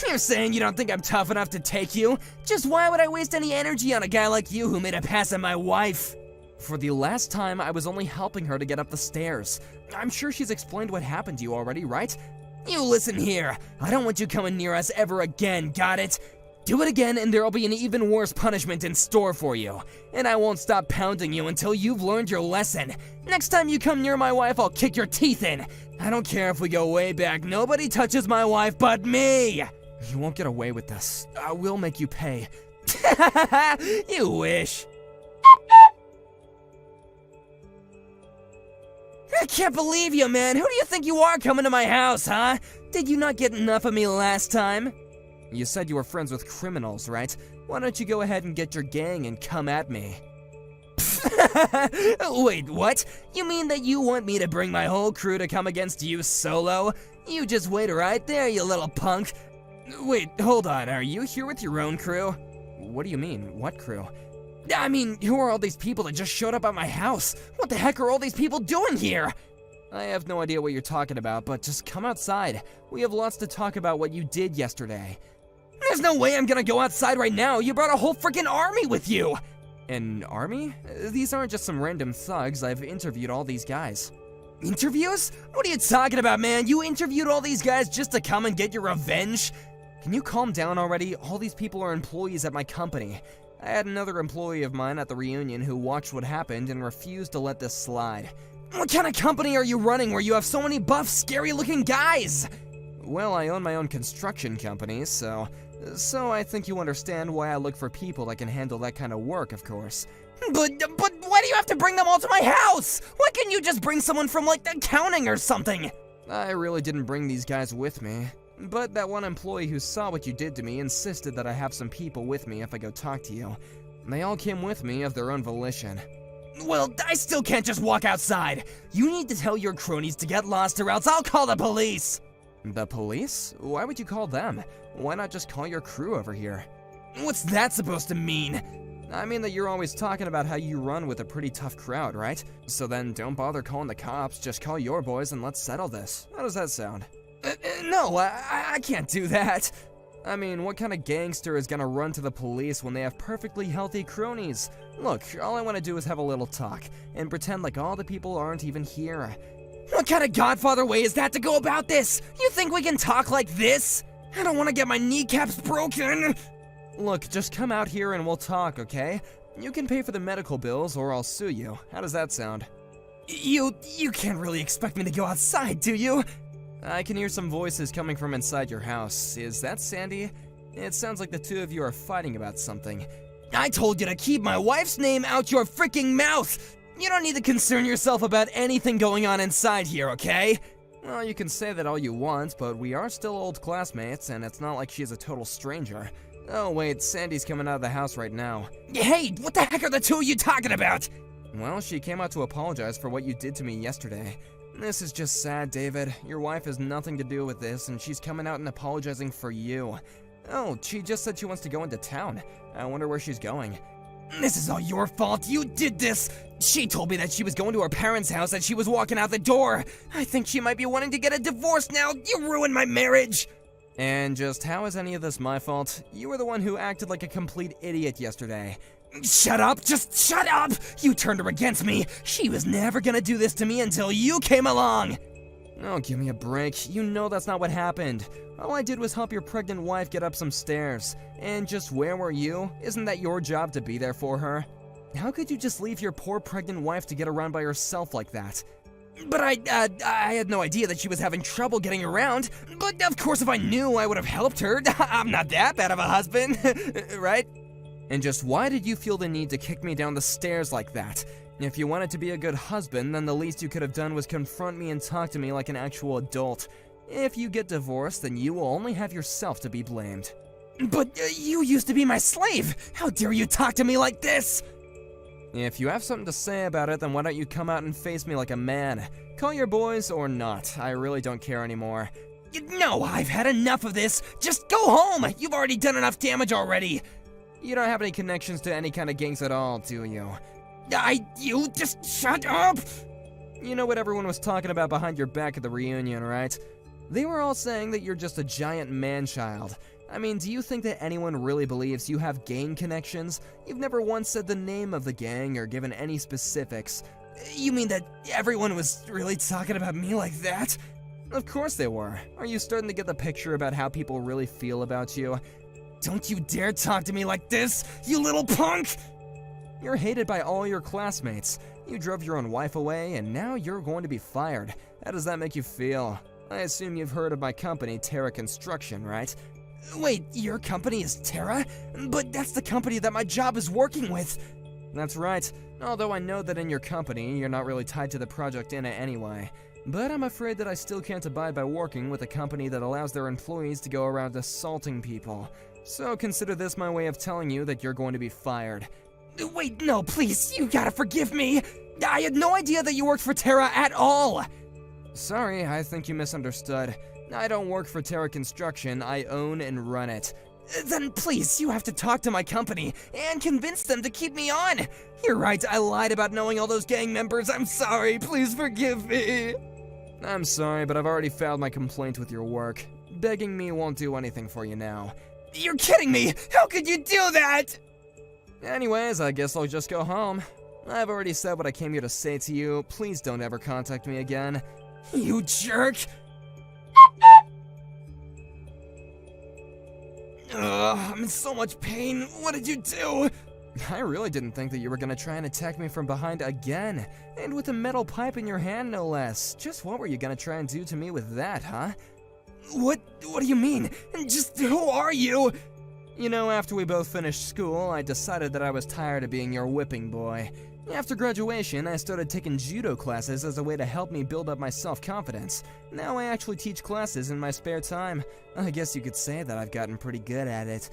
You're saying you don't think I'm tough enough to take you? Just why would I waste any energy on a guy like you who made a pass at my wife? For the last time, I was only helping her to get up the stairs. I'm sure she's explained what happened to you already, right? You listen here. I don't want you coming near us ever again, got it? Do it again and there'll be an even worse punishment in store for you. And I won't stop pounding you until you've learned your lesson. Next time you come near my wife, I'll kick your teeth in. I don't care if we go way back. Nobody touches my wife but me. You won't get away with this. I will make you pay. You wish. I can't believe you, man. Who do you think you are coming to my house, huh? Did you not get enough of me last time? You said you were friends with criminals, right? Why don't you go ahead and get your gang and come at me? Wait, what? You mean that you want me to bring my whole crew to come against you solo? You just wait right there, you little punk. Wait, hold on. Are you here with your own crew? What do you mean? What crew? I mean, who are all these people that just showed up at my house? What the heck are all these people doing here? I have no idea what you're talking about, but just come outside. We have lots to talk about what you did yesterday. There's no way I'm gonna go outside right now. You brought a whole freaking army with you. An army? These aren't just some random thugs. I've interviewed all these guys. Interviews? What are you talking about, man? You interviewed all these guys just to come and get your revenge? Can you calm down already? All these people are employees at my company. I had another employee of mine at the reunion who watched what happened and refused to let this slide. What kind of company are you running where you have so many buff, scary-looking guys? Well, I own my own construction company, so I think you understand why I look for people that can handle that kind of work, of course. But why do you have to bring them all to my house? Why couldn't you just bring someone from, like, accounting or something? I really didn't bring these guys with me. But that one employee who saw what you did to me insisted that I have some people with me if I go talk to you. They all came with me of their own volition. Well, I still can't just walk outside. You need to tell your cronies to get lost or else I'll call the police. The police? Why would you call them? Why not just call your crew over here? What's that supposed to mean? I mean that you're always talking about how you run with a pretty tough crowd, right? So then don't bother calling the cops, just call your boys and let's settle this. How does that sound? No, I can't do that. I mean, what kind of gangster is gonna run to the police when they have perfectly healthy cronies? Look, all I want to do is have a little talk, and pretend like all the people aren't even here. What kind of Godfather way is that to go about this? You think we can talk like this? I don't want to get my kneecaps broken. Look, just come out here and we'll talk, okay? You can pay for the medical bills or I'll sue you. How does that sound? You can't really expect me to go outside, do you? I can hear some voices coming from inside your house. Is that Sandy? It sounds like the two of you are fighting about something. I told you to keep my wife's name out your freaking mouth! You don't need to concern yourself about anything going on inside here, okay? Well, you can say that all you want, but we are still old classmates, and it's not like she's a total stranger. Oh wait, Sandy's coming out of the house right now. Hey, what the heck are the two of you talking about? Well, she came out to apologize for what you did to me yesterday. This is just sad, David. Your wife has nothing to do with this, and she's coming out and apologizing for you. Oh, she just said she wants to go into town. I wonder where she's going. This is all your fault. You did this. She told me that she was going to her parents' house and she was walking out the door. I think she might be wanting to get a divorce now. You ruined my marriage. And just how is any of this my fault? You were the one who acted like a complete idiot yesterday. Shut up. Just shut up. You turned her against me. She was never gonna do this to me until you came along. Oh, give me a break. You know that's not what happened. All I did was help your pregnant wife get up some stairs. And just where were you? Isn't that your job to be there for her? How could you just leave your poor pregnant wife to get around by herself like that? But I had no idea that she was having trouble getting around. But of course if I knew, I would have helped her. I'm not that bad of a husband, right? And just why did you feel the need to kick me down the stairs like that? If you wanted to be a good husband, then the least you could have done was confront me and talk to me like an actual adult. If you get divorced, then you will only have yourself to be blamed. But you used to be my slave! How dare you talk to me like this? If you have something to say about it, then why don't you come out and face me like a man? Call your boys or not, I really don't care anymore. No, I've had enough of this! Just go home! You've already done enough damage already! You don't have any connections to any kind of gangs at all, do you? You just shut up! You know what everyone was talking about behind your back at the reunion, right? They were all saying that you're just a giant man-child. I mean, do you think that anyone really believes you have gang connections? You've never once said the name of the gang or given any specifics. You mean that everyone was really talking about me like that? Of course they were. Are you starting to get the picture about how people really feel about you? Don't you dare talk to me like this, you little punk! You're hated by all your classmates. You drove your own wife away, and now you're going to be fired. How does that make you feel? I assume you've heard of my company, Terra Construction, right? Wait, your company is Terra? But that's the company that my job is working with. That's right, although I know that in your company, you're not really tied to the project in it anyway. But I'm afraid that I still can't abide by working with a company that allows their employees to go around assaulting people. So consider this my way of telling you that you're going to be fired. Wait, no, please, you gotta forgive me! I had no idea that you worked for Terra at all! Sorry, I think you misunderstood. I don't work for Terra Construction, I own and run it. Then please, you have to talk to my company and convince them to keep me on! You're right, I lied about knowing all those gang members, I'm sorry, please forgive me! I'm sorry, but I've already filed my complaint with your work. Begging me won't do anything for you now. You're kidding me! How could you do that?! Anyways, I guess I'll just go home. I've already said what I came here to say to you. Please don't ever contact me again. You jerk! I'm in so much pain. What did you do? I really didn't think that you were gonna try and attack me from behind again. And with a metal pipe in your hand, no less. Just what were you gonna try and do to me with that, huh? What do you mean? Just who are you? You know, after we both finished school, I decided that I was tired of being your whipping boy. After graduation, I started taking judo classes as a way to help me build up my self-confidence. Now I actually teach classes in my spare time. I guess you could say that I've gotten pretty good at it.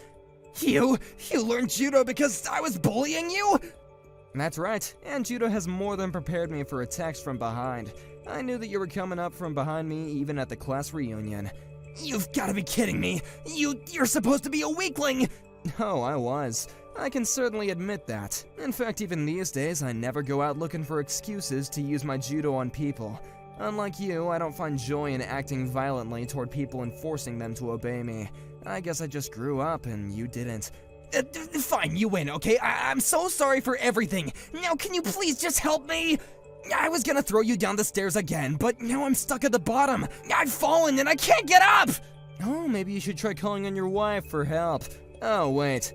You learned judo because I was bullying you? That's right, and judo has more than prepared me for attacks from behind. I knew that you were coming up from behind me even at the class reunion. You've gotta be kidding me! You're supposed to be a weakling! Oh, I was. I can certainly admit that. In fact, even these days, I never go out looking for excuses to use my judo on people. Unlike you, I don't find joy in acting violently toward people and forcing them to obey me. I guess I just grew up and you didn't. Fine, you win, okay? I'm so sorry for everything. Now can you please just help me? I was gonna throw you down the stairs again, but now I'm stuck at the bottom. I've fallen and I can't get up! Oh, maybe you should try calling on your wife for help. Oh, wait.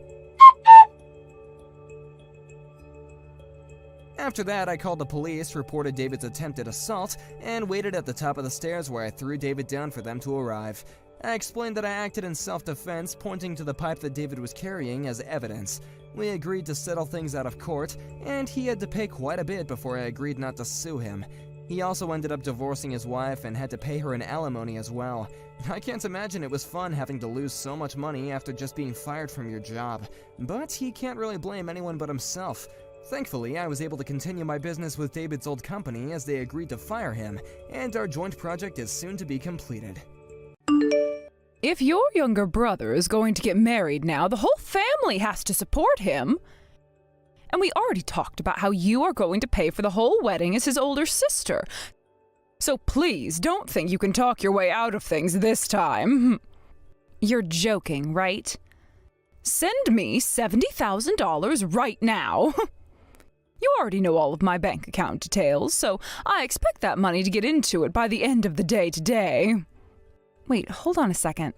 After that, I called the police, reported David's attempted assault, and waited at the top of the stairs where I threw David down for them to arrive. I explained that I acted in self-defense, pointing to the pipe that David was carrying as evidence. We agreed to settle things out of court, and he had to pay quite a bit before I agreed not to sue him. He also ended up divorcing his wife and had to pay her an alimony as well. I can't imagine it was fun having to lose so much money after just being fired from your job. But he can't really blame anyone but himself. Thankfully, I was able to continue my business with David's old company as they agreed to fire him, and our joint project is soon to be completed. If your younger brother is going to get married now, the whole family has to support him. And we already talked about how you are going to pay for the whole wedding as his older sister. So please don't think you can talk your way out of things this time. You're joking, right? Send me $70,000 right now. You already know all of my bank account details, so I expect that money to get into it by the end of the day today. Wait, hold on a second.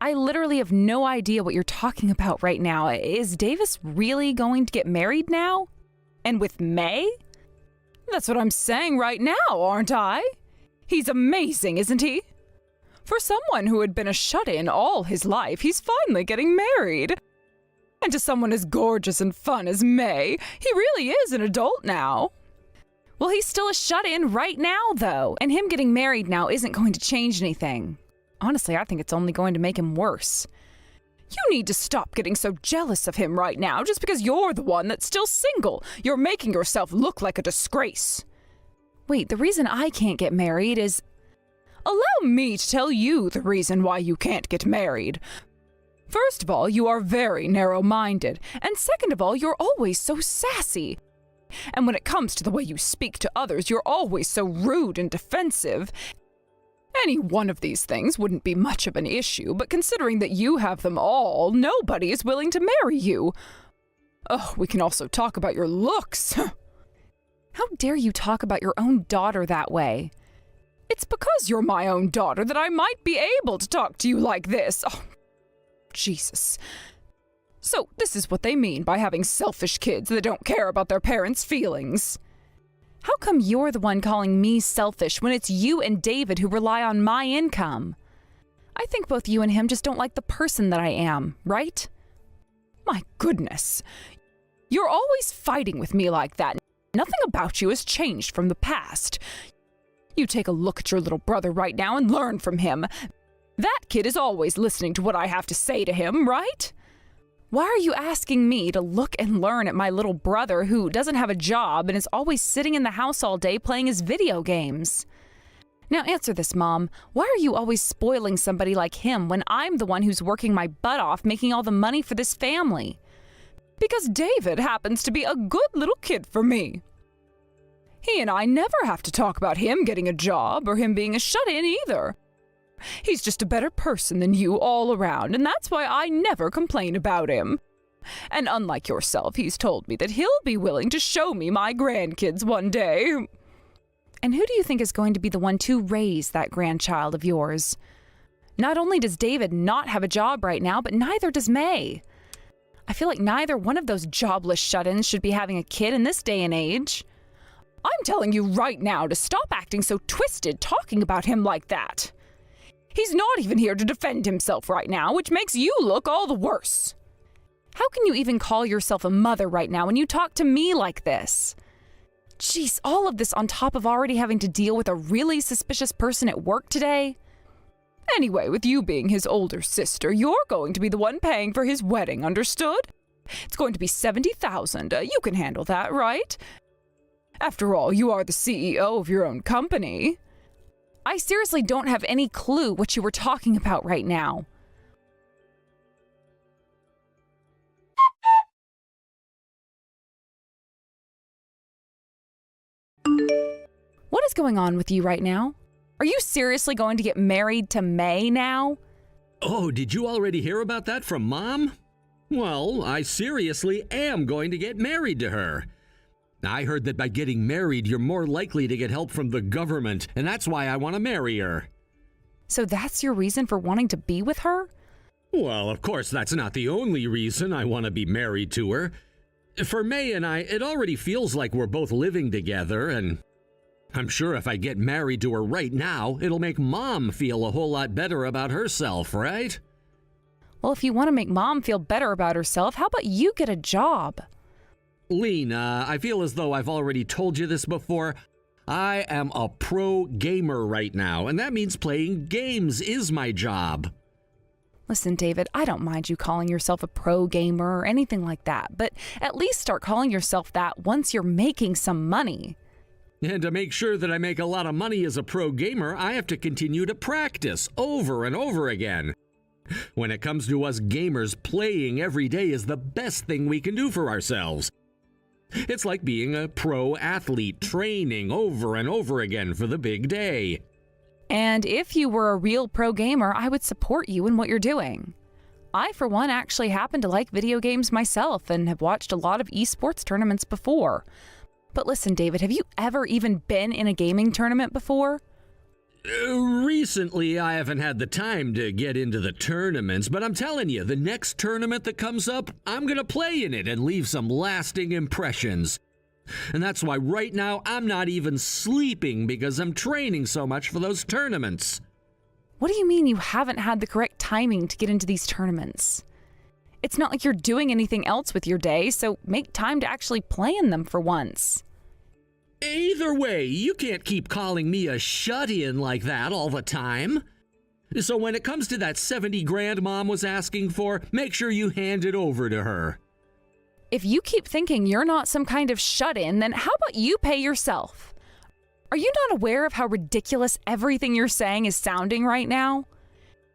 I literally have no idea what you're talking about right now. Is Davis really going to get married now? And with May? That's what I'm saying right now, aren't I? He's amazing, isn't he? For someone who had been a shut-in all his life, he's finally getting married. And to someone as gorgeous and fun as May, he really is an adult now. Well, he's still a shut-in right now, though, and him getting married now isn't going to change anything. Honestly, I think it's only going to make him worse. You need to stop getting so jealous of him right now just because you're the one that's still single. You're making yourself look like a disgrace. Wait, the reason I can't get married is... Allow me to tell you the reason why you can't get married. First of all, you are very narrow-minded, and second of all, you're always so sassy. And when it comes to the way you speak to others, you're always so rude and defensive. Any one of these things wouldn't be much of an issue, but considering that you have them all, nobody is willing to marry you. Oh, we can also talk about your looks. How dare you talk about your own daughter that way? It's because you're my own daughter that I might be able to talk to you like this. Oh, Jesus. So, this is what they mean by having selfish kids that don't care about their parents' feelings. How come you're the one calling me selfish when it's you and David who rely on my income? I think both you and him just don't like the person that I am, right? My goodness. You're always fighting with me like that. Nothing about you has changed from the past. You take a look at your little brother right now and learn from him. That kid is always listening to what I have to say to him, right? Why are you asking me to look and learn at my little brother who doesn't have a job and is always sitting in the house all day playing his video games? Now answer this, Mom. Why are you always spoiling somebody like him when I'm the one who's working my butt off making all the money for this family? Because David happens to be a good little kid for me. He and I never have to talk about him getting a job or him being a shut-in either. He's just a better person than you all around, and that's why I never complain about him. And unlike yourself, he's told me that he'll be willing to show me my grandkids one day. And who do you think is going to be the one to raise that grandchild of yours? Not only does David not have a job right now, but neither does May. I feel like neither one of those jobless shut-ins should be having a kid in this day and age. I'm telling you right now to stop acting so twisted talking about him like that. He's not even here to defend himself right now, which makes you look all the worse. How can you even call yourself a mother right now when you talk to me like this? Jeez, all of this on top of already having to deal with a really suspicious person at work today? Anyway, with you being his older sister, you're going to be the one paying for his wedding, understood? It's going to be $70,000. You can handle that, right? After all, you are the CEO of your own company. I seriously don't have any clue what you were talking about right now. What is going on with you right now? Are you seriously going to get married to May now? Oh, did you already hear about that from Mom? Well, I seriously am going to get married to her. I heard that by getting married, you're more likely to get help from the government, and that's why I want to marry her. So that's your reason for wanting to be with her? Well, of course, that's not the only reason I want to be married to her. For May and I, it already feels like we're both living together, and I'm sure if I get married to her right now, it'll make Mom feel a whole lot better about herself, right? Well, if you want to make Mom feel better about herself, how about you get a job? Lena, I feel as though I've already told you this before. I am a pro gamer right now, and that means playing games is my job. Listen, David, I don't mind you calling yourself a pro gamer or anything like that, but at least start calling yourself that once you're making some money. And to make sure that I make a lot of money as a pro gamer, I have to continue to practice over and over again. When it comes to us gamers, playing every day is the best thing we can do for ourselves. It's like being a pro athlete, training over and over again for the big day. And if you were a real pro gamer, I would support you in what you're doing. I, for one, actually happen to like video games myself and have watched a lot of esports tournaments before. But listen, David, have you ever even been in a gaming tournament before? Recently, I haven't had the time to get into the tournaments, but I'm telling you, the next tournament that comes up, I'm gonna play in it and leave some lasting impressions. And that's why right now I'm not even sleeping because I'm training so much for those tournaments. What do you mean you haven't had the correct timing to get into these tournaments? It's not like you're doing anything else with your day, so make time to actually play in them for once. Either way, you can't keep calling me a shut-in like that all the time. So when it comes to that 70 grand Mom was asking for, make sure you hand it over to her. If you keep thinking you're not some kind of shut-in, then how about you pay yourself? Are you not aware of how ridiculous everything you're saying is sounding right now?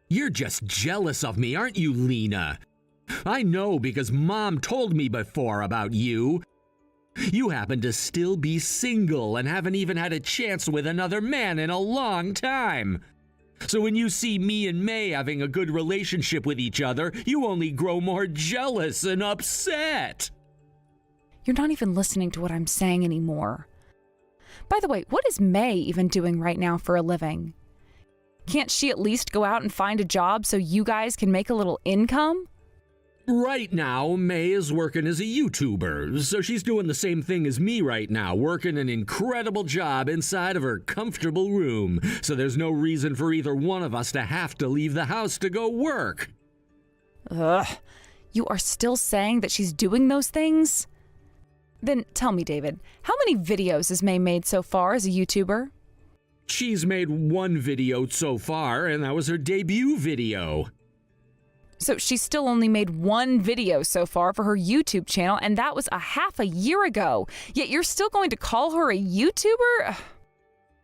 You're just jealous of me, aren't you, Lena? I know because Mom told me before about you. You happen to still be single and haven't even had a chance with another man in a long time. So when you see me and May having a good relationship with each other, you only grow more jealous and upset. You're not even listening to what I'm saying anymore. By the way, what is May even doing right now for a living? Can't she at least go out and find a job so you guys can make a little income? Right now, May is working as a YouTuber, so she's doing the same thing as me right now, working an incredible job inside of her comfortable room, so there's no reason for either one of us to have to leave the house to go work. Ugh, you are still saying that she's doing those things? Then tell me, David, how many videos has May made so far as a YouTuber? She's made one video so far, and that was her debut video. So she's still only made one video so far for her YouTube channel, and that was a half a year ago. Yet you're still going to call her a YouTuber?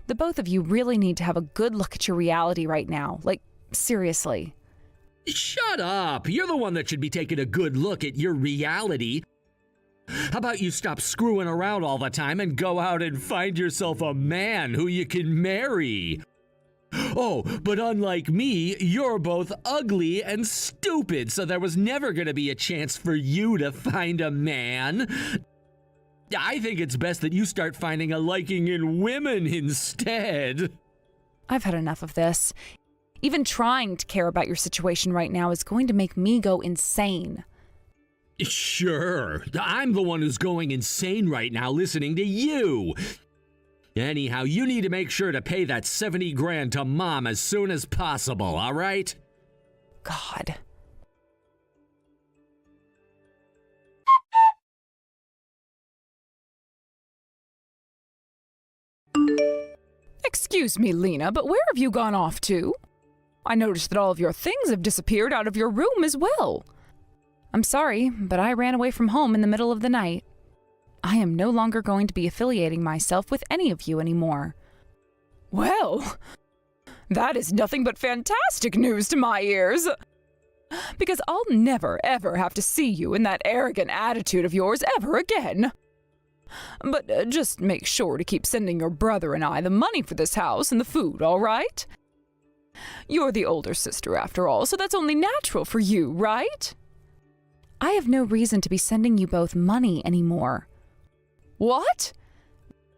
The both of you really need to have a good look at your reality right now. Like, seriously. Shut up! You're the one that should be taking a good look at your reality. How about you stop screwing around all the time and go out and find yourself a man who you can marry? Oh, but unlike me, you're both ugly and stupid, so there was never going to be a chance for you to find a man. I think it's best that you start finding a liking in women instead. I've had enough of this. Even trying to care about your situation right now is going to make me go insane. Sure, I'm the one who's going insane right now listening to you. Anyhow, you need to make sure to pay that 70 grand to Mom as soon as possible, all right? God. Excuse me, Lena, but where have you gone off to? I noticed that all of your things have disappeared out of your room as well. I'm sorry, but I ran away from home in the middle of the night. I am no longer going to be affiliating myself with any of you anymore. Well, that is nothing but fantastic news to my ears. Because I'll never, ever have to see you in that arrogant attitude of yours ever again. But just make sure to keep sending your brother and I the money for this house and the food, all right? You're the older sister after all, so that's only natural for you, right? I have no reason to be sending you both money anymore. What?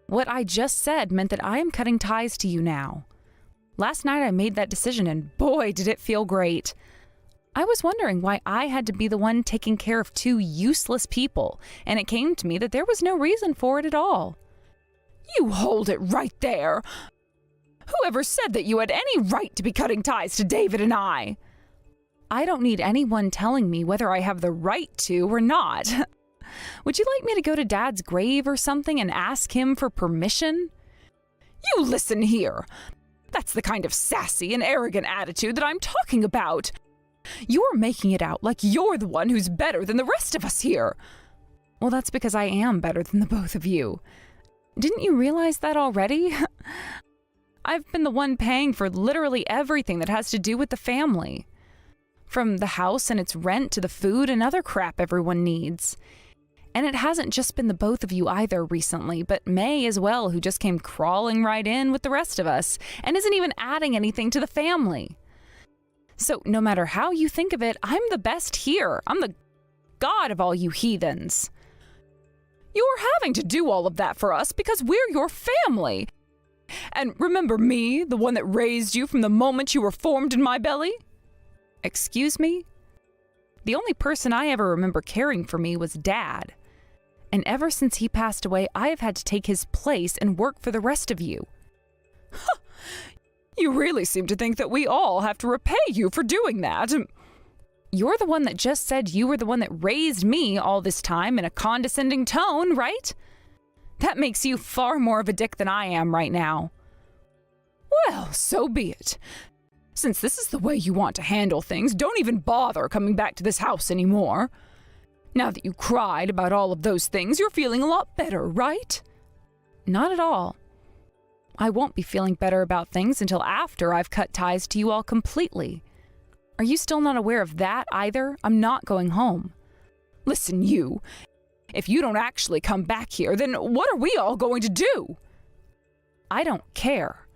What I just said meant that I am cutting ties to you now. Last night I made that decision and boy did it feel great. I was wondering why I had to be the one taking care of two useless people, and it came to me that there was no reason for it at all. You hold it right there! Whoever said that you had any right to be cutting ties to David and I? I don't need anyone telling me whether I have the right to or not. Would you like me to go to Dad's grave or something and ask him for permission? You listen here! That's the kind of sassy and arrogant attitude that I'm talking about. You're making it out like you're the one who's better than the rest of us here. Well, that's because I am better than the both of you. Didn't you realize that already? I've been the one paying for literally everything that has to do with the family. From the house and its rent to the food and other crap everyone needs. And it hasn't just been the both of you either recently, but May as well, who just came crawling right in with the rest of us and isn't even adding anything to the family. So no matter how you think of it, I'm the best here. I'm the god of all you heathens. You're having to do all of that for us because we're your family. And remember me, the one that raised you from the moment you were formed in my belly? Excuse me? The only person I ever remember caring for me was Dad. And ever since he passed away, I have had to take his place and work for the rest of you. You really seem to think that we all have to repay you for doing that. You're the one that just said you were the one that raised me all this time in a condescending tone, right? That makes you far more of a dick than I am right now. Well, so be it. Since this is the way you want to handle things, don't even bother coming back to this house anymore. Now that you cried about all of those things, you're feeling a lot better, right? Not at all. I won't be feeling better about things until after I've cut ties to you all completely. Are you still not aware of that either? I'm not going home. Listen, you. If you don't actually come back here, then what are we all going to do? I don't care.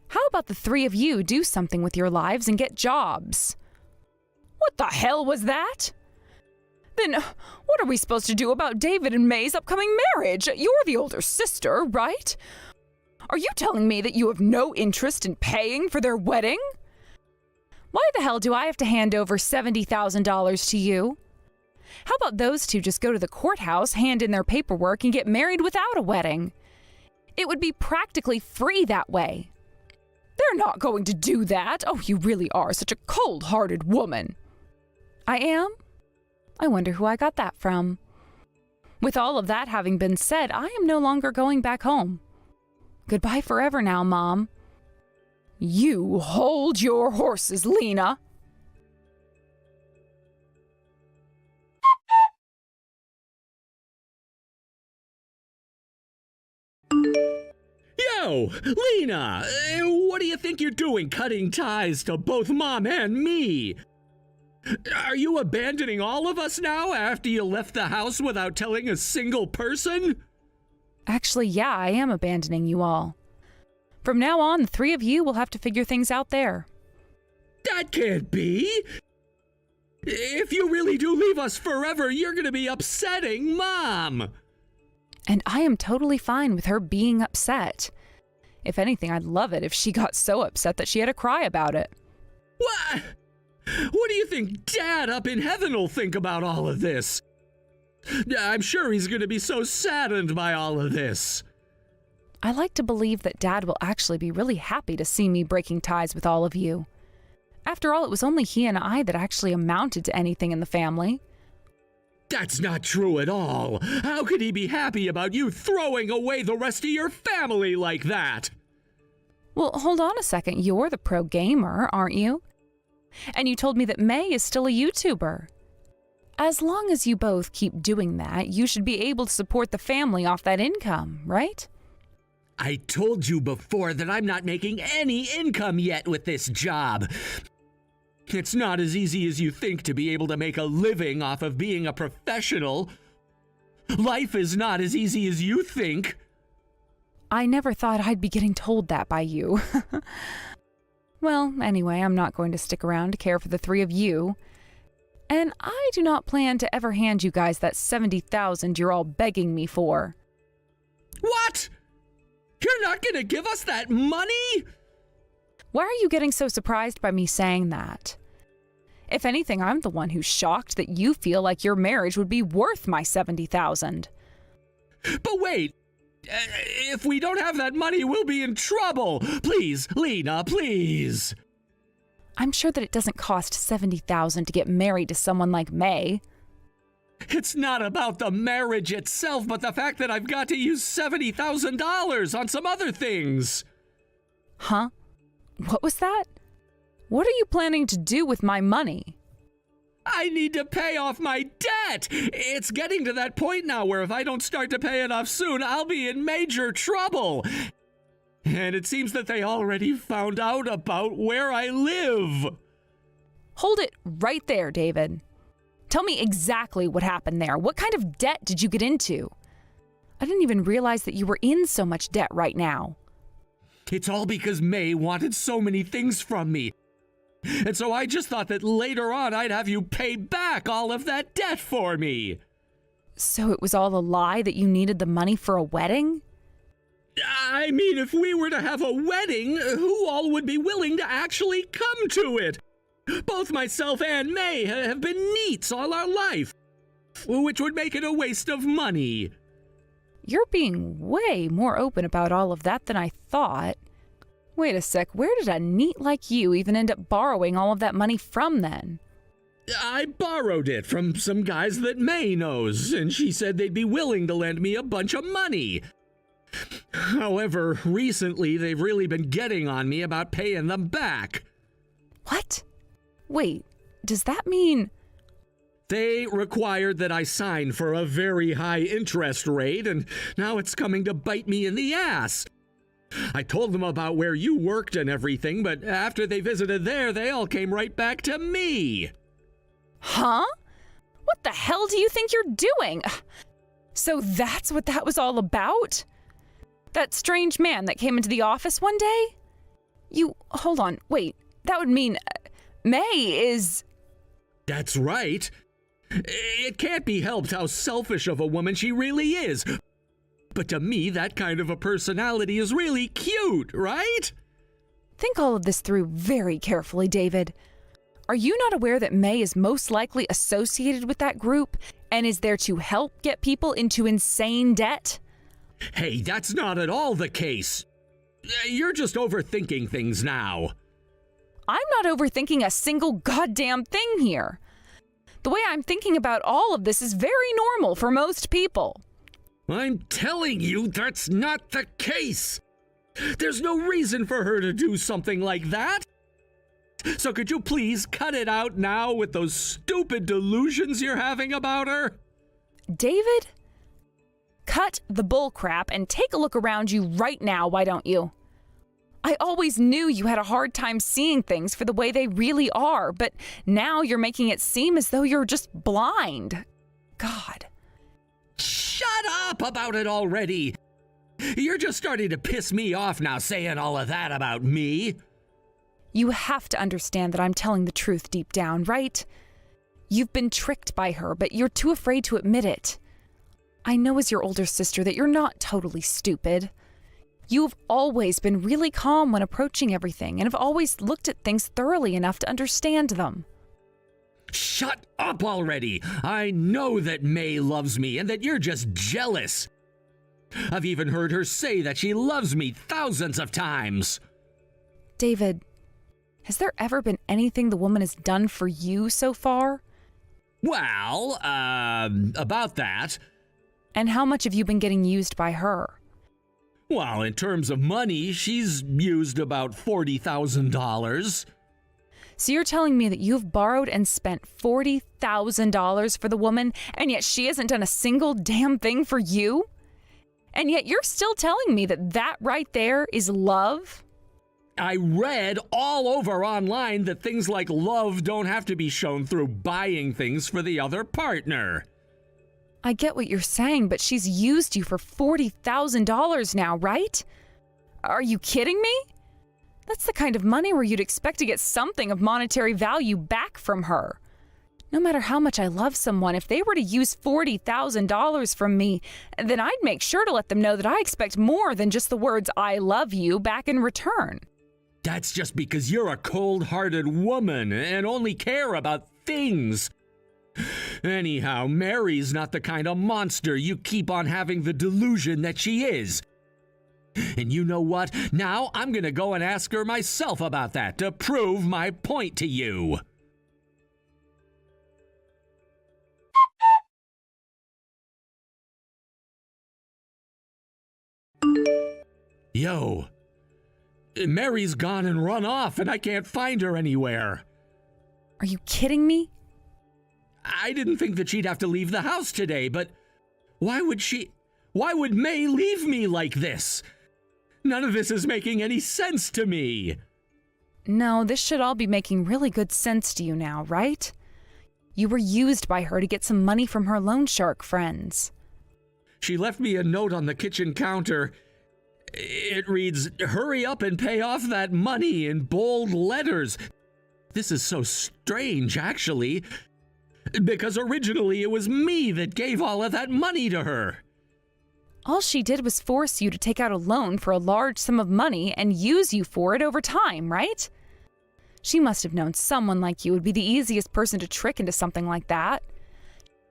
How about the three of you do something with your lives and get jobs? What the hell was that? Then what are we supposed to do about David and May's upcoming marriage? You're the older sister, right? Are you telling me that you have no interest in paying for their wedding? Why the hell do I have to hand over $70,000 to you? How about those two just go to the courthouse, hand in their paperwork, and get married without a wedding? It would be practically free that way. They're not going to do that. Oh, you really are such a cold-hearted woman. I am? I wonder who I got that from. With all of that having been said, I am no longer going back home. Goodbye forever now, Mom. You hold your horses, Lena. Yo, Lena, what do you think you're doing cutting ties to both Mom and me? Are you abandoning all of us now after you left the house without telling a single person? Actually, yeah, I am abandoning you all. From now on, the three of you will have to figure things out there. That can't be! If you really do leave us forever, you're gonna be upsetting Mom! And I am totally fine with her being upset. If anything, I'd love it if she got so upset that she had to cry about it. What? What do you think Dad up in heaven will think about all of this? I'm sure he's gonna be so saddened by all of this. I like to believe that Dad will actually be really happy to see me breaking ties with all of you. After all, it was only he and I that actually amounted to anything in the family. That's not true at all. How could he be happy about you throwing away the rest of your family like that? Well, hold on a second. You're the pro gamer, aren't you? And you told me that May is still a YouTuber. As long as you both keep doing that, you should be able to support the family off that income, right? I told you before that I'm not making any income yet with this job. It's not as easy as you think to be able to make a living off of being a professional. Life is not as easy as you think. I never thought I'd be getting told that by you. Well, anyway, I'm not going to stick around to care for the three of you. And I do not plan to ever hand you guys that $70,000 you're all begging me for. What? You're not gonna give us that money? Why are you getting so surprised by me saying that? If anything, I'm the one who's shocked that you feel like your marriage would be worth my $70,000. But wait! If we don't have that money, we'll be in trouble! Please, Lena, please! I'm sure that it doesn't cost $70,000 to get married to someone like May. It's not about the marriage itself, but the fact that I've got to use $70,000 on some other things! Huh? What was that? What are you planning to do with my money? I need to pay off my debt! It's getting to that point now where if I don't start to pay it off soon, I'll be in major trouble! And it seems that they already found out about where I live! Hold it right there, David. Tell me exactly what happened there. What kind of debt did you get into? I didn't even realize that you were in so much debt right now. It's all because May wanted so many things from me. And so I just thought that later on I'd have you pay back all of that debt for me. So it was all a lie that you needed the money for a wedding? I mean, if we were to have a wedding, who all would be willing to actually come to it? Both myself and May have been neats all our life, which would make it a waste of money. You're being way more open about all of that than I thought. Wait a sec, where did a neat like you even end up borrowing all of that money from then? I borrowed it from some guys that May knows, and she said they'd be willing to lend me a bunch of money. However, recently they've really been getting on me about paying them back. What? Wait, does that mean... They required that I sign for a very high interest rate, and now it's coming to bite me in the ass. I told them about where you worked and everything, but after they visited there, they all came right back to me. Huh? What the hell do you think you're doing? So that's what that was all about? That strange man that came into the office one day? Hold on, wait, that would mean May is... That's right. It can't be helped how selfish of a woman she really is. But to me, that kind of a personality is really cute, right? Think all of this through very carefully, David. Are you not aware that May is most likely associated with that group and is there to help get people into insane debt? Hey, that's not at all the case. You're just overthinking things now. I'm not overthinking a single goddamn thing here. The way I'm thinking about all of this is very normal for most people. I'm telling you that's not the case. There's no reason for her to do something like that. So could you please cut it out now with those stupid delusions you're having about her? David, cut the bullcrap and take a look around you right now, why don't you? I always knew you had a hard time seeing things for the way they really are, but now you're making it seem as though you're just blind. God. Shut up about it already! You're just starting to piss me off now saying all of that about me. You have to understand that I'm telling the truth deep down, right? You've been tricked by her, but you're too afraid to admit it. I know as your older sister that you're not totally stupid. You've always been really calm when approaching everything and have always looked at things thoroughly enough to understand them. Shut up already! I know that May loves me and that you're just jealous. I've even heard her say that she loves me thousands of times. David, has there ever been anything the woman has done for you so far? Well, about that. And how much have you been getting used by her? Well, in terms of money, she's used about $40,000. So you're telling me that you've borrowed and spent $40,000 for the woman, and yet she hasn't done a single damn thing for you? And yet you're still telling me that that right there is love? I read all over online that things like love don't have to be shown through buying things for the other partner. I get what you're saying, but she's used you for $40,000 now, right? Are you kidding me? That's the kind of money where you'd expect to get something of monetary value back from her. No matter how much I love someone, if they were to use $40,000 from me, then I'd make sure to let them know that I expect more than just the words "I love you" back in return. That's just because you're a cold-hearted woman and only care about things. Anyhow, Mary's not the kind of monster you keep on having the delusion that she is. And you know what? Now I'm gonna go and ask her myself about that to prove my point to you. Yo, Mary's gone and run off and I can't find her anywhere. Are you kidding me? I didn't think that she'd have to leave the house today, but why would May leave me like this? None of this is making any sense to me. No, this should all be making really good sense to you now, right? You were used by her to get some money from her loan shark friends. She left me a note on the kitchen counter. It reads, "Hurry up and pay off that money," in bold letters. This is so strange, actually, because originally it was me that gave all of that money to her. All she did was force you to take out a loan for a large sum of money and use you for it over time, right? She must have known someone like you would be the easiest person to trick into something like that.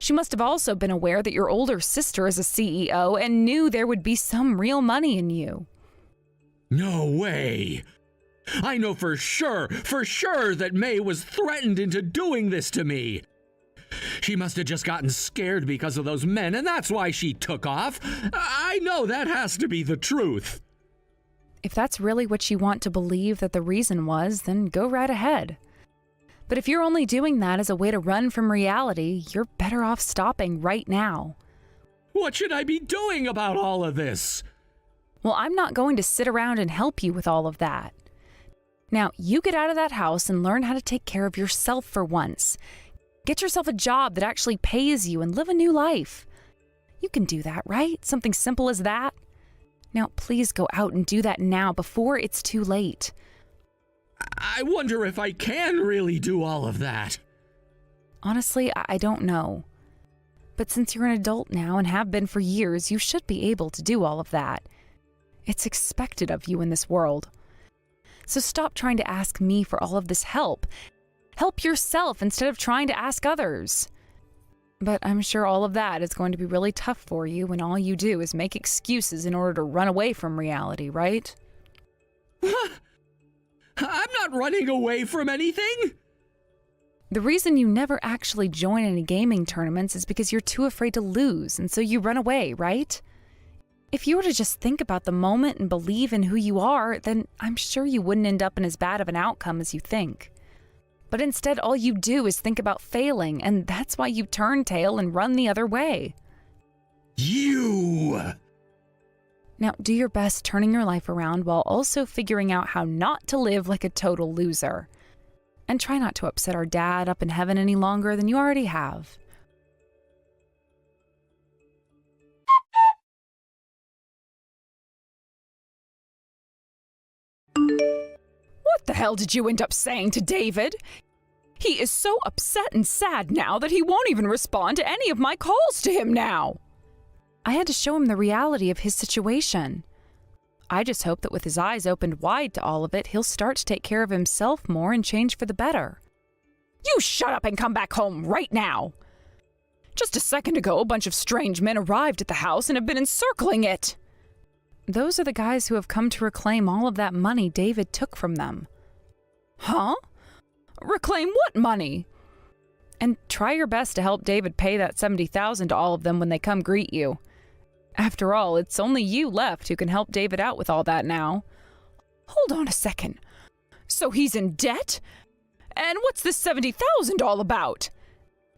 She must have also been aware that your older sister is a CEO and knew there would be some real money in you. No way! I know for sure that May was threatened into doing this to me. She must have just gotten scared because of those men, and that's why she took off. I know that has to be the truth. If that's really what you want to believe that the reason was, then go right ahead. But if you're only doing that as a way to run from reality, you're better off stopping right now. What should I be doing about all of this? Well, I'm not going to sit around and help you with all of that. Now, you get out of that house and learn how to take care of yourself for once. Get yourself a job that actually pays you and live a new life. You can do that, right? Something simple as that. Now, please go out and do that now before it's too late. I wonder if I can really do all of that. Honestly, I don't know. But since you're an adult now and have been for years, you should be able to do all of that. It's expected of you in this world. So stop trying to ask me for all of this help. Help yourself instead of trying to ask others. But I'm sure all of that is going to be really tough for you when all you do is make excuses in order to run away from reality, right? I'm not running away from anything. The reason you never actually join any gaming tournaments is because you're too afraid to lose, and so you run away, right? If you were to just think about the moment and believe in who you are, then I'm sure you wouldn't end up in as bad of an outcome as you think. But instead, all you do is think about failing, and that's why you turn tail and run the other way. You! Now, do your best turning your life around while also figuring out how not to live like a total loser. And try not to upset our dad up in heaven any longer than you already have. What the hell did you end up saying to David? He is so upset and sad now that he won't even respond to any of my calls to him now. I had to show him the reality of his situation. I just hope that with his eyes opened wide to all of it, he'll start to take care of himself more and change for the better. You shut up and come back home right now. Just a second ago, a bunch of strange men arrived at the house and have been encircling it. Those are the guys who have come to reclaim all of that money David took from them. Huh? Reclaim what money? And try your best to help David pay that $70,000 to all of them when they come greet you. After all, it's only you left who can help David out with all that now. Hold on a second. So he's in debt? And what's this $70,000 all about?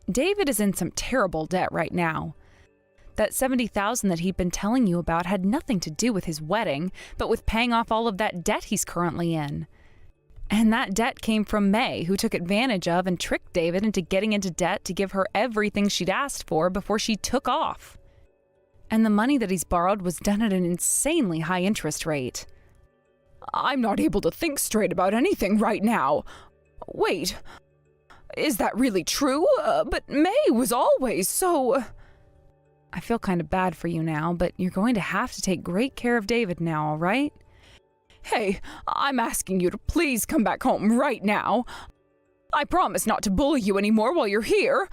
David is in some terrible debt right now. That $70,000 that he'd been telling you about had nothing to do with his wedding, but with paying off all of that debt he's currently in. And that debt came from May, who took advantage of and tricked David into getting into debt to give her everything she'd asked for before she took off. And the money that he's borrowed was done at an insanely high interest rate. I'm not able to think straight about anything right now. Wait, is that really true? But May was always so... I feel kind of bad for you now, but you're going to have to take great care of David now, all right? Hey, I'm asking you to please come back home right now. I promise not to bully you anymore while you're here.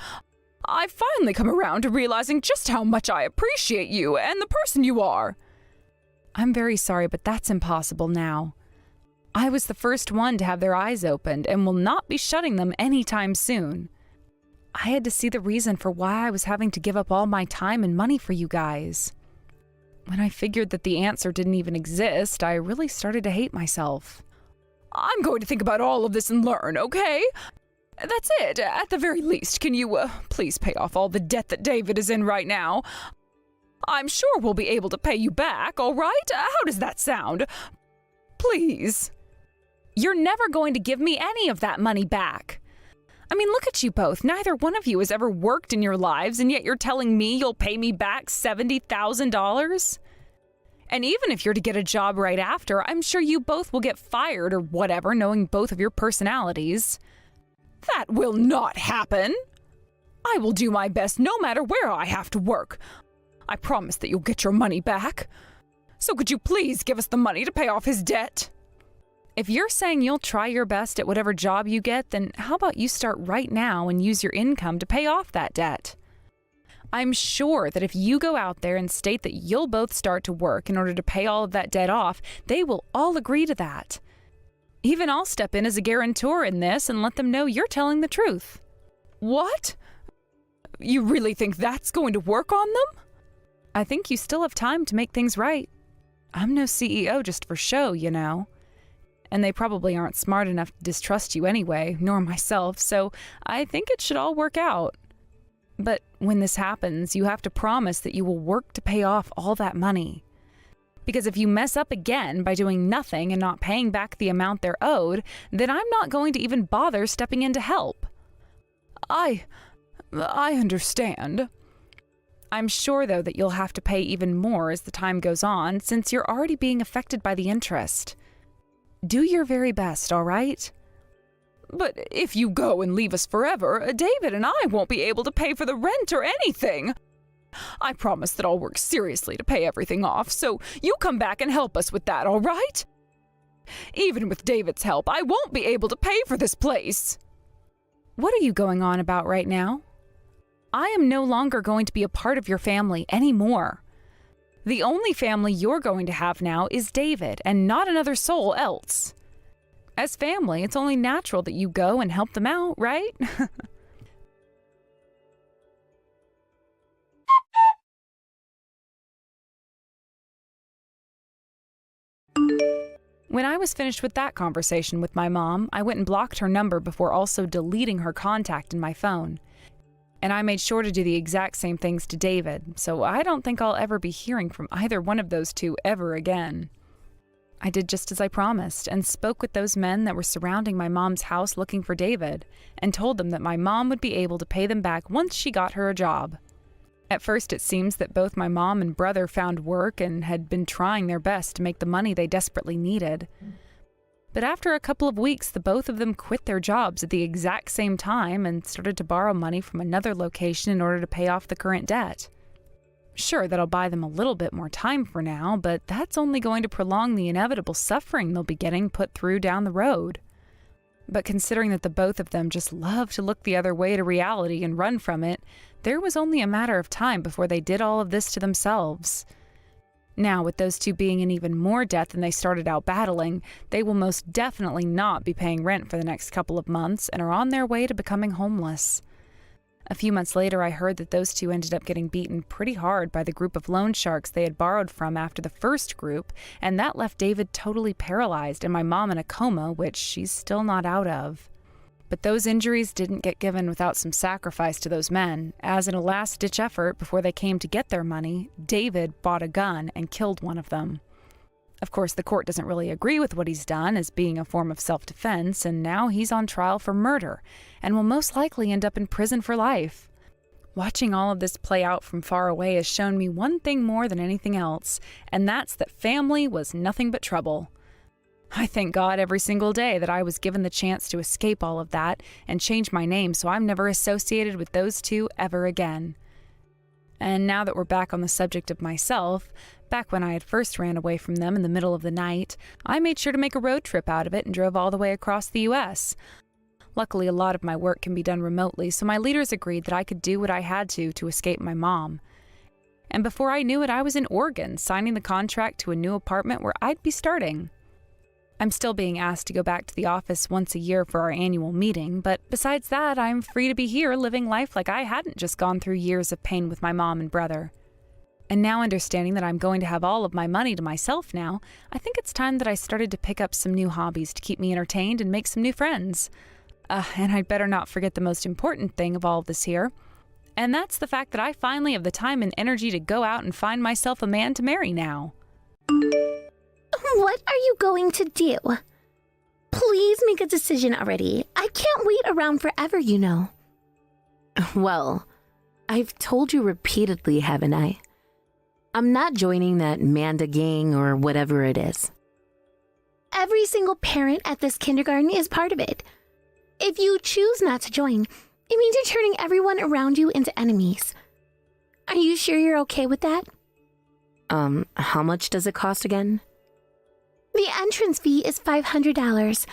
I've finally come around to realizing just how much I appreciate you and the person you are. I'm very sorry, but that's impossible now. I was the first one to have their eyes opened and will not be shutting them anytime soon. I had to see the reason for why I was having to give up all my time and money for you guys. When I figured that the answer didn't even exist, I really started to hate myself. I'm going to think about all of this and learn, okay? That's it. At the very least, can you, please pay off all the debt that David is in right now? I'm sure we'll be able to pay you back, all right? How does that sound? Please. You're never going to give me any of that money back. I mean, look at you both. Neither one of you has ever worked in your lives, and yet you're telling me you'll pay me back $70,000? And even if you're to get a job right after, I'm sure you both will get fired or whatever, knowing both of your personalities. That will not happen. I will do my best no matter where I have to work. I promise that you'll get your money back. So could you please give us the money to pay off his debt? If you're saying you'll try your best at whatever job you get, then how about you start right now and use your income to pay off that debt? I'm sure that if you go out there and state that you'll both start to work in order to pay all of that debt off, they will all agree to that. Even I'll step in as a guarantor in this and let them know you're telling the truth. What? You really think that's going to work on them? I think you still have time to make things right. I'm no CEO just for show, you know. And they probably aren't smart enough to distrust you anyway, nor myself, so I think it should all work out. But when this happens, you have to promise that you will work to pay off all that money. Because if you mess up again by doing nothing and not paying back the amount they're owed, then I'm not going to even bother stepping in to help. I understand. I'm sure, though, that you'll have to pay even more as the time goes on, since you're already being affected by the interest. Do your very best, all right? But if you go and leave us forever, David and I won't be able to pay for the rent or anything. I promise that I'll work seriously to pay everything off, so you come back and help us with that, all right? Even with David's help, I won't be able to pay for this place. What are you going on about right now? I am no longer going to be a part of your family anymore. The only family you're going to have now is David, and not another soul else. As family, it's only natural that you go and help them out, right? When I was finished with that conversation with my mom, I went and blocked her number before also deleting her contact in my phone. And I made sure to do the exact same things to David, so I don't think I'll ever be hearing from either one of those two ever again. I did just as I promised and spoke with those men that were surrounding my mom's house looking for David and told them that my mom would be able to pay them back once she got her a job. At first, it seems that both my mom and brother found work and had been trying their best to make the money they desperately needed. But after a couple of weeks, the both of them quit their jobs at the exact same time and started to borrow money from another location in order to pay off the current debt. Sure, that'll buy them a little bit more time for now, but that's only going to prolong the inevitable suffering they'll be getting put through down the road. But considering that the both of them just love to look the other way to reality and run from it, there was only a matter of time before they did all of this to themselves. Now, with those two being in even more debt than they started out battling, they will most definitely not be paying rent for the next couple of months and are on their way to becoming homeless. A few months later, I heard that those two ended up getting beaten pretty hard by the group of loan sharks they had borrowed from after the first group, and that left David totally paralyzed and my mom in a coma, which she's still not out of. But those injuries didn't get given without some sacrifice to those men, as in a last-ditch effort before they came to get their money, David bought a gun and killed one of them. Of course, the court doesn't really agree with what he's done as being a form of self-defense, and now he's on trial for murder, and will most likely end up in prison for life. Watching all of this play out from far away has shown me one thing more than anything else, and that's that family was nothing but trouble. I thank God every single day that I was given the chance to escape all of that and change my name so I'm never associated with those two ever again. And now that we're back on the subject of myself, Back when I had first ran away from them in the middle of the night, I made sure to make a road trip out of it and drove all the way across the U.S. Luckily, a lot of my work can be done remotely, so my leaders agreed that I could do what I had to escape my mom. And before I knew it, I was in Oregon, signing the contract to a new apartment where I'd be starting. I'm still being asked to go back to the office once a year for our annual meeting, but besides that, I'm free to be here living life like I hadn't just gone through years of pain with my mom and brother. And now understanding that I'm going to have all of my money to myself now, I think it's time that I started to pick up some new hobbies to keep me entertained and make some new friends. And I'd better not forget the most important thing of all of this here. And that's the fact that I finally have the time and energy to go out and find myself a man to marry now. What are you going to do? Please make a decision already. I can't wait around forever, you know. Well, I've told you repeatedly, haven't I? I'm not joining that Manda gang or whatever it is. Every single parent at this kindergarten is part of it. If you choose not to join, it means you're turning everyone around you into enemies. Are you sure you're okay with that? How much does it cost again? The entrance fee is $500.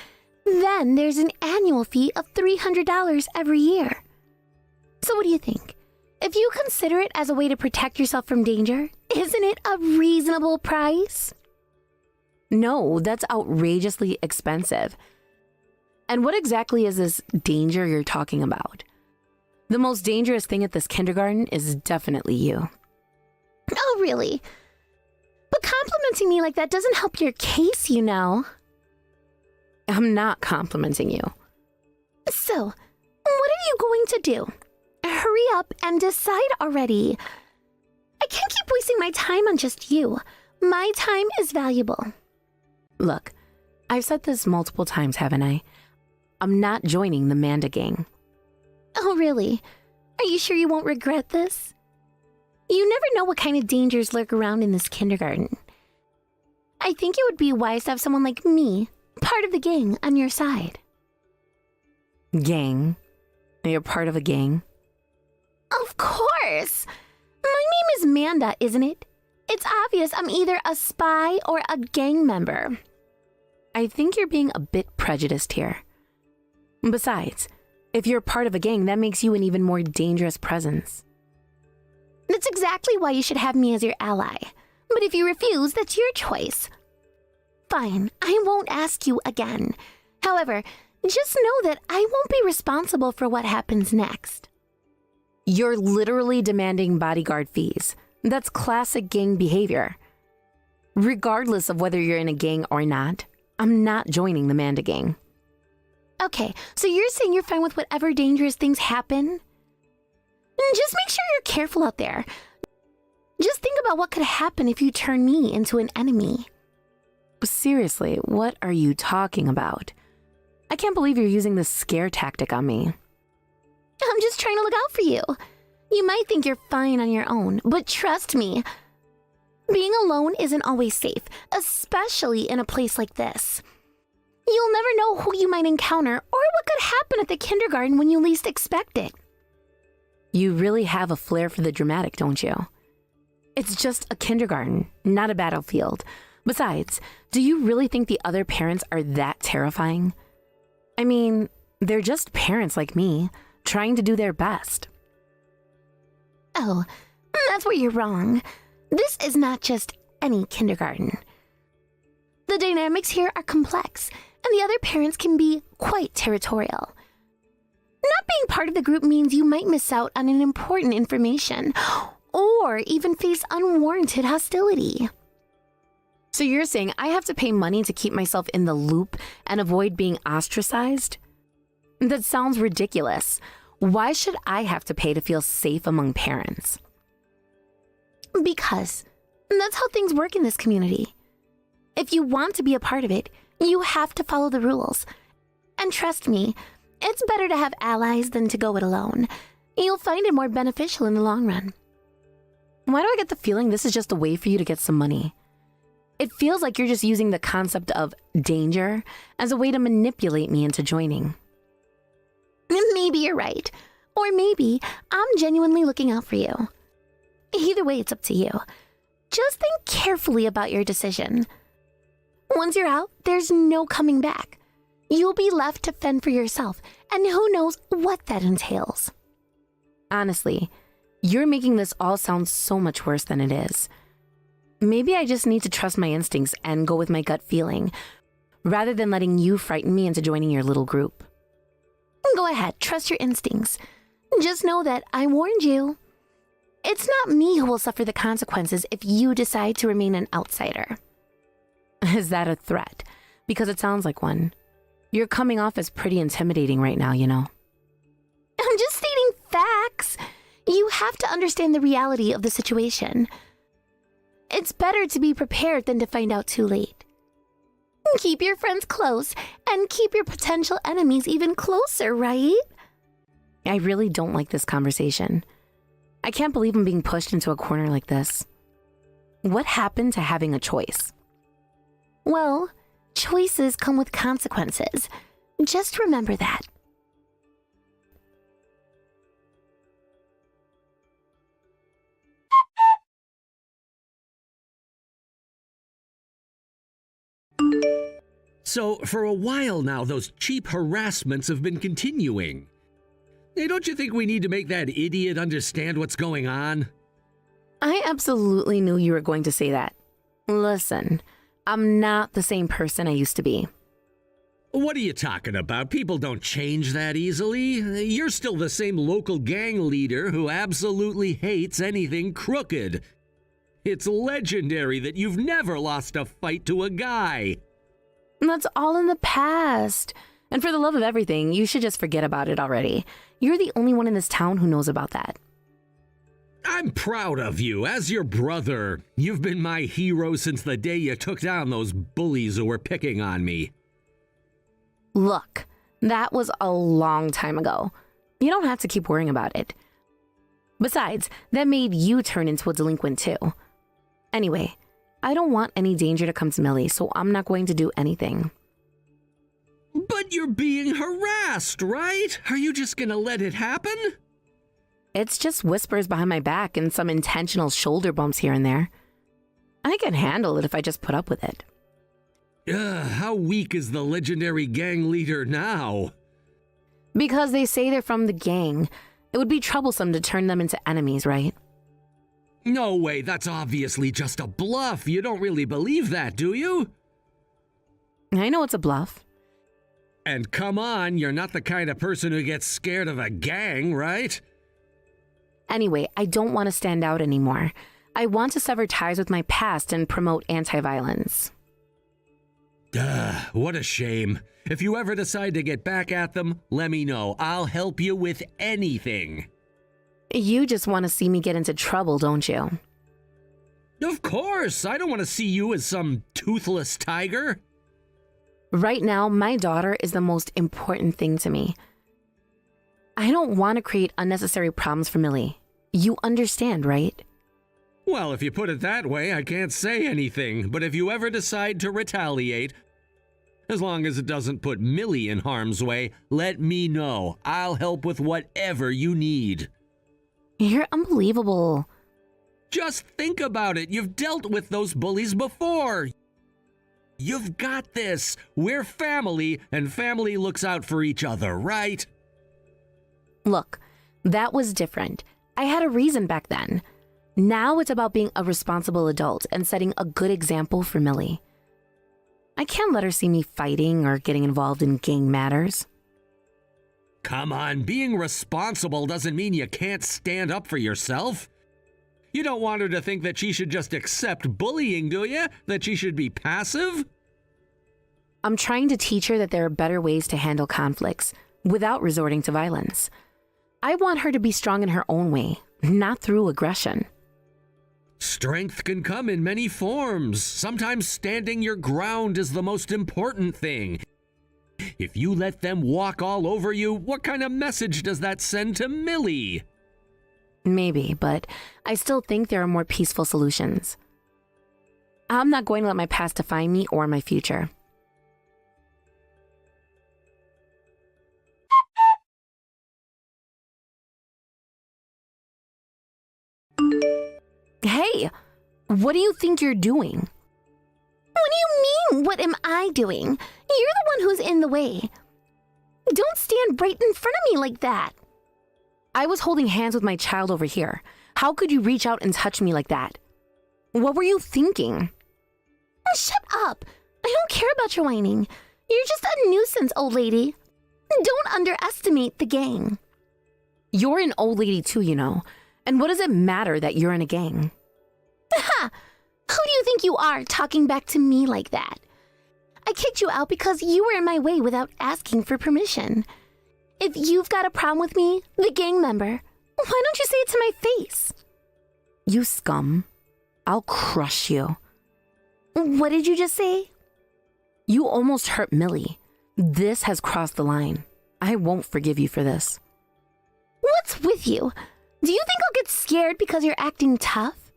Then there's an annual fee of $300 every year. So what do you think? If you consider it as a way to protect yourself from danger, isn't it a reasonable price? No, that's outrageously expensive. And what exactly is this danger you're talking about? The most dangerous thing at this kindergarten is definitely you. Oh, really? But complimenting me like that doesn't help your case, you know. I'm not complimenting you. So, what are you going to do? Hurry up and decide already. I can't keep wasting my time on just you. My time is valuable. Look, I've said this multiple times, haven't I? I'm not joining the Manda gang. Oh, really? Are you sure you won't regret this? You never know what kind of dangers lurk around in this kindergarten. I think it would be wise to have someone like me, part of the gang, on your side. Gang? You're part of a gang? Of course! My name is Manda, isn't it? It's obvious I'm either a spy or a gang member. I think you're being a bit prejudiced here. Besides, if you're part of a gang, that makes you an even more dangerous presence. That's exactly why you should have me as your ally. But if you refuse, that's your choice. Fine, I won't ask you again. However, just know that I won't be responsible for what happens next. You're literally demanding bodyguard fees. That's classic gang behavior. Regardless of whether you're in a gang or not, I'm not joining the Manda gang. Okay, so you're saying you're fine with whatever dangerous things happen? Just make sure you're careful out there. Just think about what could happen if you turn me into an enemy. Seriously, what are you talking about? I can't believe you're using this scare tactic on me. I'm just trying to look out for you. You might think you're fine on your own, but trust me, being alone isn't always safe, especially in a place like this. You'll never know who you might encounter or what could happen at the kindergarten when you least expect it. You really have a flair for the dramatic, don't you? It's just a kindergarten, not a battlefield. Besides, do you really think the other parents are that terrifying? I mean, they're just parents like me, trying to do their best. Oh, that's where you're wrong. This is not just any kindergarten. The dynamics here are complex, and the other parents can be quite territorial. Not being part of the group means you might miss out on an important information, or even face unwarranted hostility. So you're saying I have to pay money to keep myself in the loop and avoid being ostracized? That sounds ridiculous. Why should I have to pay to feel safe among parents? Because that's how things work in this community. If you want to be a part of it, you have to follow the rules. And trust me, it's better to have allies than to go it alone. You'll find it more beneficial in the long run. Why do I get the feeling this is just a way for you to get some money? It feels like you're just using the concept of danger as a way to manipulate me into joining. Maybe you're right. Or maybe I'm genuinely looking out for you. Either way, it's up to you. just think carefully about your decision. Once you're out, there's no coming back. You'll be left to fend for yourself, and who knows what that entails. Honestly, you're making this all sound so much worse than it is. Maybe I just need to trust my instincts and go with my gut feeling, rather than letting you frighten me into joining your little group. Go ahead, trust your instincts. Just know that I warned you. It's not me who will suffer the consequences if you decide to remain an outsider. Is that a threat? Because it sounds like one. You're coming off as pretty intimidating right now, you know. I'm just stating facts. You have to understand the reality of the situation. It's better to be prepared than to find out too late. Keep your friends close and keep your potential enemies even closer, right? I really don't like this conversation. I can't believe I'm being pushed into a corner like this. What happened to having a choice? Well, choices come with consequences. Just remember that. So, for a while now, those cheap harassments have been continuing. Hey, don't you think we need to make that idiot understand what's going on? I absolutely knew you were going to say that. Listen, I'm not the same person I used to be. What are you talking about? People don't change that easily. You're still the same local gang leader who absolutely hates anything crooked. It's legendary that you've never lost a fight to a guy. That's all in the past. And for the love of everything, you should just forget about it already. You're the only one in this town who knows about that. I'm proud of you. As your brother, you've been my hero since the day you took down those bullies who were picking on me. Look, that was a long time ago. You don't have to keep worrying about it. Besides, that made you turn into a delinquent too. Anyway, I don't want any danger to come to Millie, so I'm not going to do anything. But you're being harassed, right? Are you just gonna let it happen? It's just whispers behind my back and some intentional shoulder bumps here and there. I can handle it if I just put up with it. How weak is the legendary gang leader now? Because they say they're from the gang. It would be troublesome to turn them into enemies, right? No way, that's obviously just a bluff. You don't really believe that, do you? I know it's a bluff. And come on, you're not the kind of person who gets scared of a gang, right? Anyway, I don't want to stand out anymore. I want to sever ties with my past and promote anti-violence. What a shame. If you ever decide to get back at them, let me know. I'll help you with anything. You just want to see me get into trouble, don't you? Of course! I don't want to see you as some toothless tiger. Right now, my daughter is the most important thing to me. I don't want to create unnecessary problems for Millie. You understand, right? Well, if you put it that way, I can't say anything. But if you ever decide to retaliate, as long as it doesn't put Millie in harm's way, let me know. I'll help with whatever you need. You're unbelievable. Just think about it. You've dealt with those bullies before. You've got this. We're family, and family looks out for each other, right? Look, that was different. I had a reason back then. Now it's about being a responsible adult and setting a good example for Millie. I can't let her see me fighting or getting involved in gang matters. Come on, being responsible doesn't mean you can't stand up for yourself. You don't want her to think that she should just accept bullying, do you? That she should be passive? I'm trying to teach her that there are better ways to handle conflicts without resorting to violence. I want her to be strong in her own way, not through aggression. Strength can come in many forms. Sometimes standing your ground is the most important thing. If you let them walk all over you, what kind of message does that send to Millie? Maybe, but I still think there are more peaceful solutions. I'm not going to let my past define me or my future. Hey, What do you think you're doing? What do you mean, what am I doing? You're the one who's in the way. Don't stand right in front of me like that. I was holding hands with my child over here. How could you reach out and touch me like that? What were you thinking? Shut up. I don't care about your whining. You're just a nuisance, old lady. Don't underestimate the gang. You're an old lady too, you know. And what does it matter that you're in a gang? Ha! Who do you think you are talking back to me like that? I kicked you out because you were in my way without asking for permission. If you've got a problem with me, the gang member, why don't you say it to my face? You scum. I'll crush you. What did you just say? You almost hurt Millie. This has crossed the line. I won't forgive you for this. What's with you? Do you think I'll get scared because you're acting tough?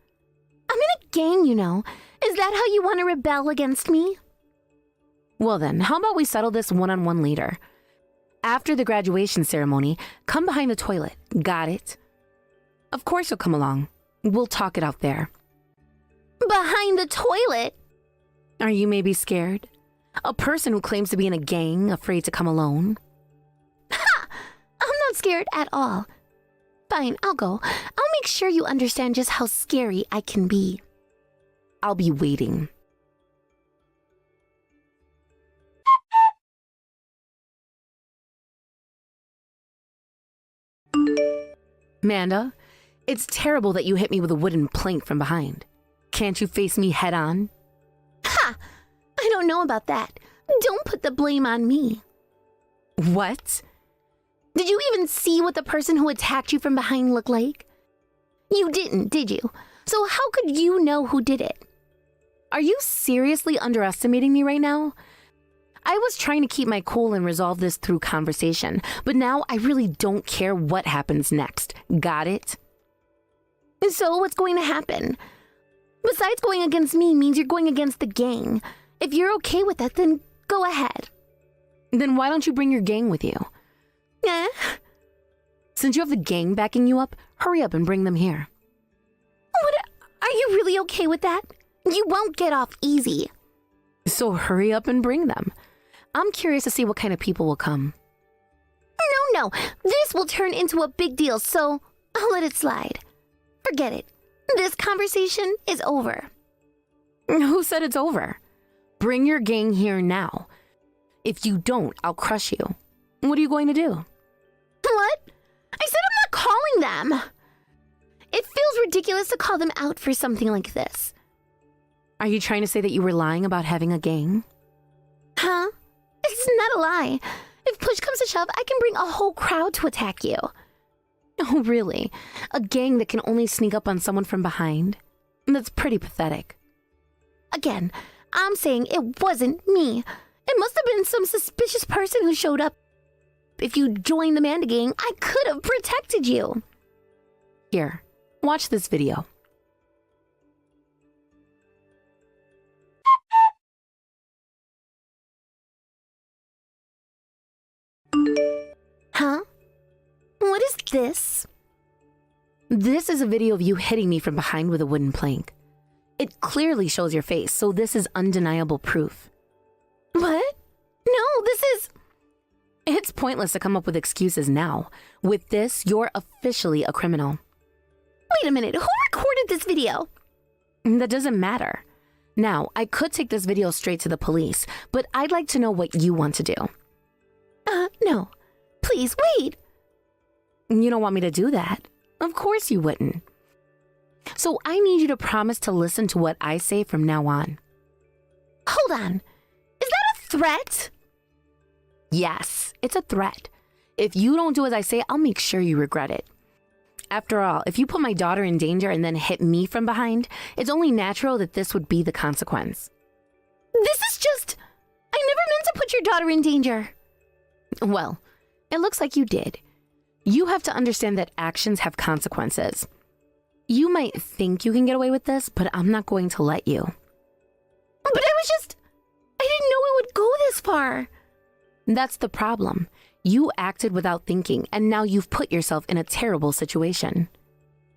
I'm in a gang, you know. Is that how you want to rebel against me? Well then, how about we settle this one-on-one later? After the graduation ceremony, come behind the toilet. Got it? Of course you'll come along. We'll talk it out there. Behind the toilet? Are you maybe scared? A person who claims to be in a gang, afraid to come alone? Ha! I'm not scared at all. Fine, I'll go. I'll make sure you understand just how scary I can be. I'll be waiting. Amanda, it's terrible that you hit me with a wooden plank from behind. Can't you face me head on? Ha! I don't know about that. Don't put the blame on me. What? Did you even see what the person who attacked you from behind looked like? You didn't, did you? So how could you know who did it? Are you seriously underestimating me right now? I was trying to keep my cool and resolve this through conversation, but now I really don't care what happens next. Got it? So what's going to happen? Besides going against me means you're going against the gang. If you're okay with that, then go ahead. Then why don't you bring your gang with you? Since you have the gang backing you up, hurry up and bring them here. What? Are you really okay with that? You won't get off easy. So hurry up and bring them. I'm curious to see what kind of people will come. No. This will turn into a big deal, so I'll let it slide. Forget it. This conversation is over. Who said it's over? Bring your gang here now. If you don't, I'll crush you. What are you going to do? What? I said I'm not calling them. It feels ridiculous to call them out for something like this. Are you trying to say that you were lying about having a gang? Huh? It's not a lie. If push comes to shove, I can bring a whole crowd to attack you. Oh, really? A gang that can only sneak up on someone from behind? That's pretty pathetic. Again, I'm saying it wasn't me. It must have been some suspicious person who showed up. If you joined the Manda gang, I could have protected you. Here, watch this video. Huh? What is this? This is a video of you hitting me from behind with a wooden plank. It clearly shows your face, so this is undeniable proof. What? No, this is... It's pointless to come up with excuses now. With this, you're officially a criminal. Wait a minute, who recorded this video? That doesn't matter. Now, I could take this video straight to the police, but I'd like to know what you want to do. No. Please, wait. You don't want me to do that? Of course you wouldn't. So I need you to promise to listen to what I say from now on. Hold on. Is that a threat? Yes, it's a threat. If you don't do as I say, I'll make sure you regret it. After all, if you put my daughter in danger and then hit me from behind, it's only natural that this would be the consequence. This is just... I never meant to put your daughter in danger. Well, it looks like you did. You have to understand that actions have consequences. You might think you can get away with this, but I'm not going to let you. But I didn't know it would go this far. That's the problem. You acted without thinking, and now you've put yourself in a terrible situation.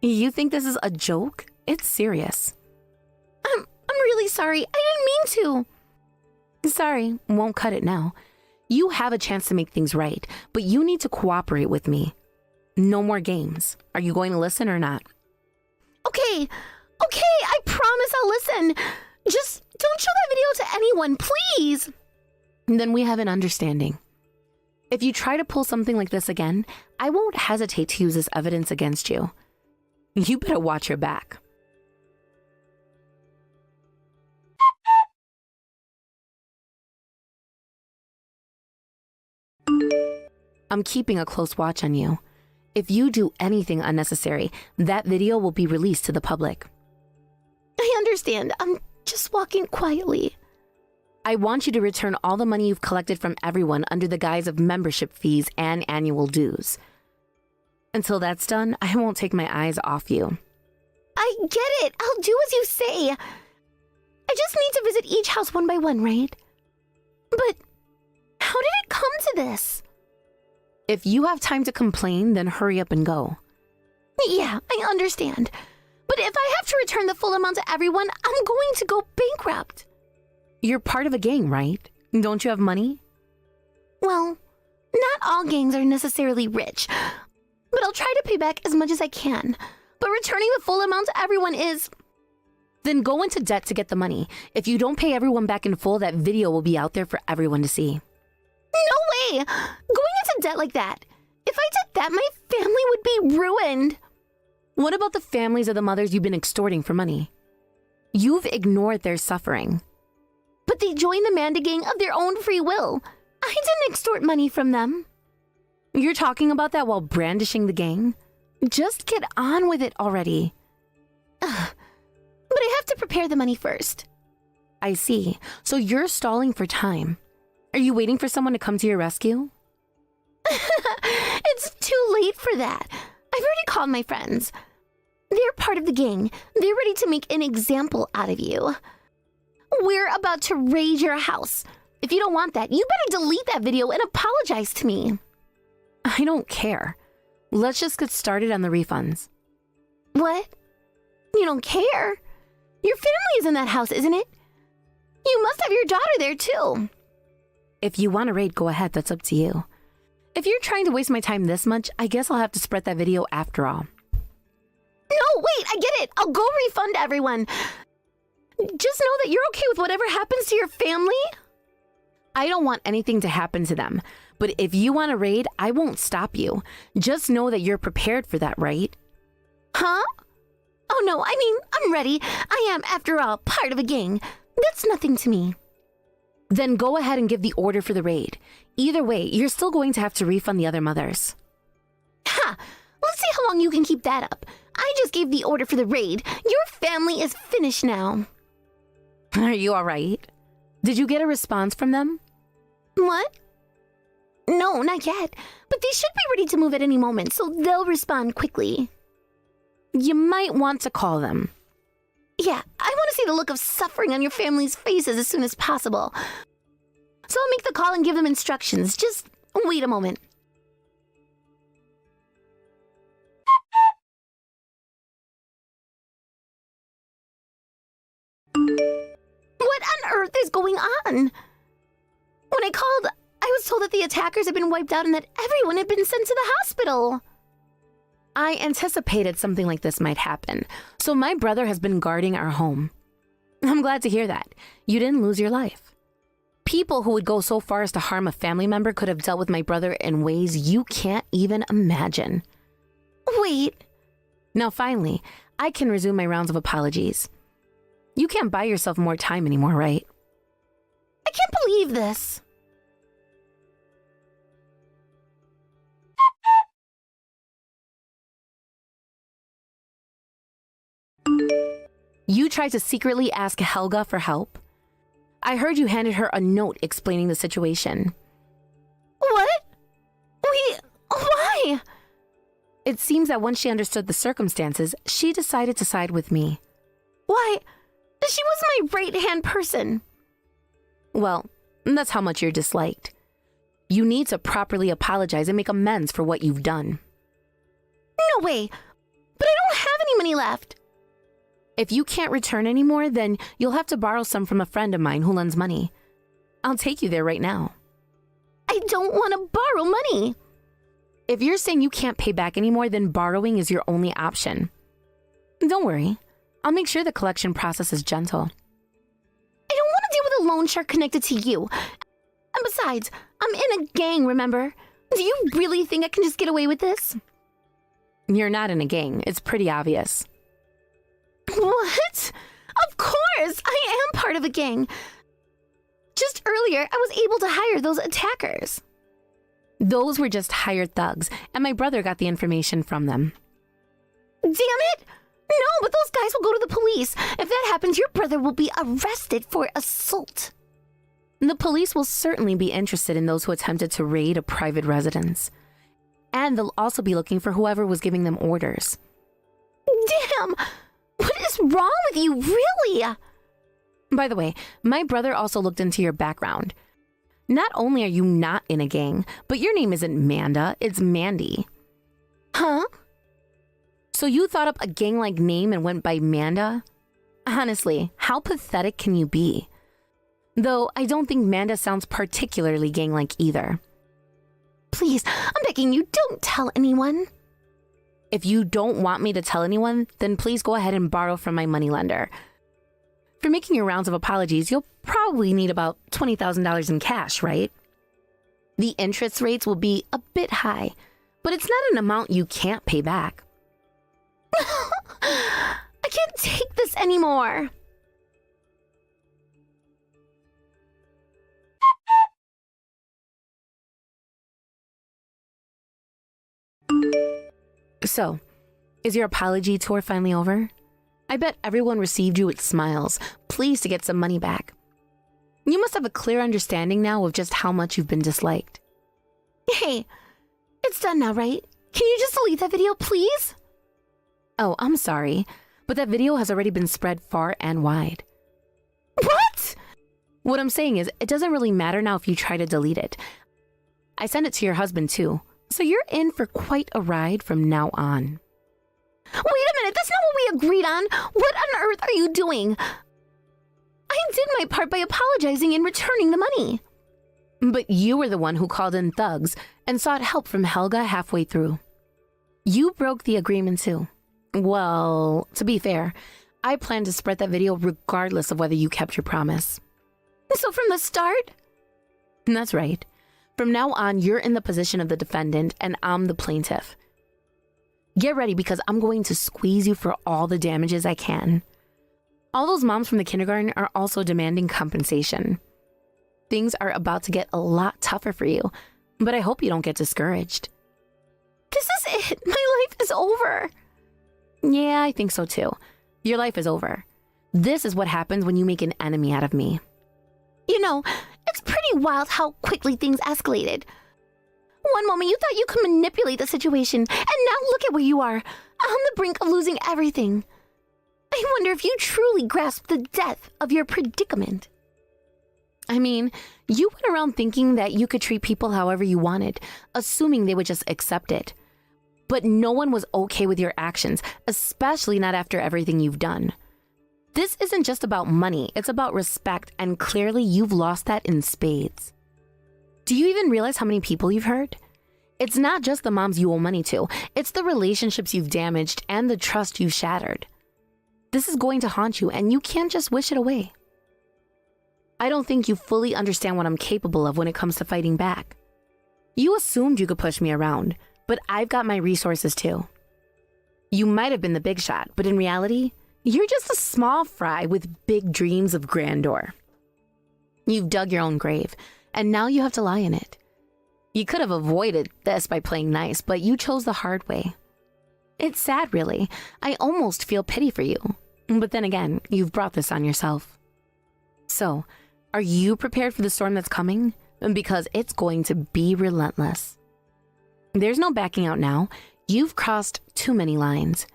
You think this is a joke? It's serious. I'm really sorry. I didn't mean to. Sorry, won't cut it now. You have a chance to make things right, but you need to cooperate with me. No more games. Are you going to listen or not? Okay, I promise I'll listen. Just don't show that video to anyone, please. Then we have an understanding. If you try to pull something like this again, I won't hesitate to use this evidence against you. You better watch your back. I'm keeping a close watch on you. If you do anything unnecessary, that video will be released to the public. I understand. I'm just walking quietly. I want you to return all the money you've collected from everyone under the guise of membership fees and annual dues. Until that's done, I won't take my eyes off you. I get it. I'll do as you say. I just need to visit each house one by one, right? But how did it come to this? If you have time to complain, then hurry up and go. Yeah, I understand. But if I have to return the full amount to everyone, I'm going to go bankrupt. You're part of a gang, right? Don't you have money? Well, not all gangs are necessarily rich, but I'll try to pay back as much as I can. But returning the full amount to everyone is... Then go into debt to get the money. If you don't pay everyone back in full, that video will be out there for everyone to see. No way! Going into debt like that. If I did that, my family would be ruined. What about the families of the mothers you've been extorting for money? You've ignored their suffering. But they joined the Manda gang of their own free will. I didn't extort money from them. You're talking about that while brandishing the gang? Just get on with it already. But I have to prepare the money first. I see. So you're stalling for time. Are you waiting for someone to come to your rescue? It's too late for that. I've already called my friends. They're part of the gang. They're ready to make an example out of you. We're about to raid your house. If you don't want that, you better delete that video and apologize to me. I don't care. Let's just get started on the refunds. What? You don't care? Your family is in that house, isn't it? You must have your daughter there too. If you want to raid, go ahead. That's up to you. If you're trying to waste my time this much, I guess I'll have to spread that video after all. No, wait, I get it. I'll go refund everyone. Just know that you're okay with whatever happens to your family. I don't want anything to happen to them, but if you want to raid, I won't stop you. Just know that you're prepared for that, right? Huh? Oh no, I mean, I'm ready. I am, after all, part of a gang. That's nothing to me. Then go ahead and give the order for the raid. Either way, you're still going to have to refund the other mothers. Ha! Let's see how long you can keep that up. I just gave the order for the raid. Your family is finished now. Are you all right? Did you get a response from them? What? No, not yet. But they should be ready to move at any moment, so they'll respond quickly. You might want to call them. Yeah, I want to see the look of suffering on your family's faces as soon as possible. So I'll make the call and give them instructions. Just wait a moment. What on earth is going on? When I called, I was told that the attackers had been wiped out and that everyone had been sent to the hospital. I anticipated something like this might happen, so my brother has been guarding our home. I'm glad to hear that. You didn't lose your life. People who would go so far as to harm a family member could have dealt with my brother in ways you can't even imagine. Wait. Now finally, I can resume my rounds of apologies. You can't buy yourself more time anymore, right? I can't believe this. You tried to secretly ask Helga for help? I heard you handed her a note explaining the situation. What? Why? It seems that once she understood the circumstances, she decided to side with me. Why? She was my right-hand person. Well, that's how much you're disliked. You need to properly apologize and make amends for what you've done. No way! But I don't have any money left. If you can't return anymore, then you'll have to borrow some from a friend of mine who lends money. I'll take you there right now. I don't want to borrow money. If you're saying you can't pay back anymore, then borrowing is your only option. Don't worry. I'll make sure the collection process is gentle. I don't want to deal with a loan shark connected to you. And besides, I'm in a gang, remember? Do you really think I can just get away with this? You're not in a gang. It's pretty obvious. What? Of course! I am part of a gang. Just earlier, I was able to hire those attackers. Those were just hired thugs, and my brother got the information from them. Damn it! No, but those guys will go to the police. If that happens, your brother will be arrested for assault. The police will certainly be interested in those who attempted to raid a private residence. And they'll also be looking for whoever was giving them orders. Damn! What is wrong with you, really? By the way, my brother also looked into your background. Not only are you not in a gang, but your name isn't Manda, it's Mandy. Huh? So you thought up a gang-like name and went by Manda? Honestly, how pathetic can you be? Though I don't think Manda sounds particularly gang-like either. Please, I'm begging you, don't tell anyone. If you don't want me to tell anyone, then please go ahead and borrow from my moneylender. For making your rounds of apologies, you'll probably need about $20,000 in cash, right? The interest rates will be a bit high, but it's not an amount you can't pay back. I can't take this anymore. So, is your apology tour finally over? I bet everyone received you with smiles, pleased to get some money back. You must have a clear understanding now of just how much you've been disliked. Hey, it's done now, right? Can you just delete that video, please? Oh, I'm sorry, but that video has already been spread far and wide. What? What I'm saying is, it doesn't really matter now if you try to delete it. I sent it to your husband too, so you're in for quite a ride from now on. Wait a minute, that's not what we agreed on. What on earth are you doing? I did my part by apologizing and returning the money. But you were the one who called in thugs and sought help from Helga halfway through. You broke the agreement too. Well, to be fair, I plan to spread that video regardless of whether you kept your promise. So from the start? That's right. From now on, you're in the position of the defendant and I'm the plaintiff. Get ready because I'm going to squeeze you for all the damages I can. All those moms from the kindergarten are also demanding compensation. Things are about to get a lot tougher for you, but I hope you don't get discouraged. This is it. My life is over. Yeah, I think so too. Your life is over. This is what happens when you make an enemy out of me. You know, it's pretty wild how quickly things escalated. One moment you thought you could manipulate the situation, and now look at where you are, on the brink of losing everything. I wonder if you truly grasp the depth of your predicament. I mean, you went around thinking that you could treat people however you wanted, assuming they would just accept it. But no one was okay with your actions, especially not after everything you've done. This isn't just about money, it's about respect, and clearly you've lost that in spades. Do you even realize how many people you've hurt? It's not just the moms you owe money to, it's the relationships you've damaged and the trust you've shattered. This is going to haunt you, and you can't just wish it away. I don't think you fully understand what I'm capable of when it comes to fighting back. You assumed you could push me around, but I've got my resources too. You might have been the big shot, but in reality, you're just a small fry with big dreams of grandeur. You've dug your own grave, and now you have to lie in it. You could have avoided this by playing nice, but you chose the hard way. It's sad, really. I almost feel pity for you. But then again, you've brought this on yourself. So, are you prepared for the storm that's coming? Because it's going to be relentless. There's no backing out now. You've crossed too many lines.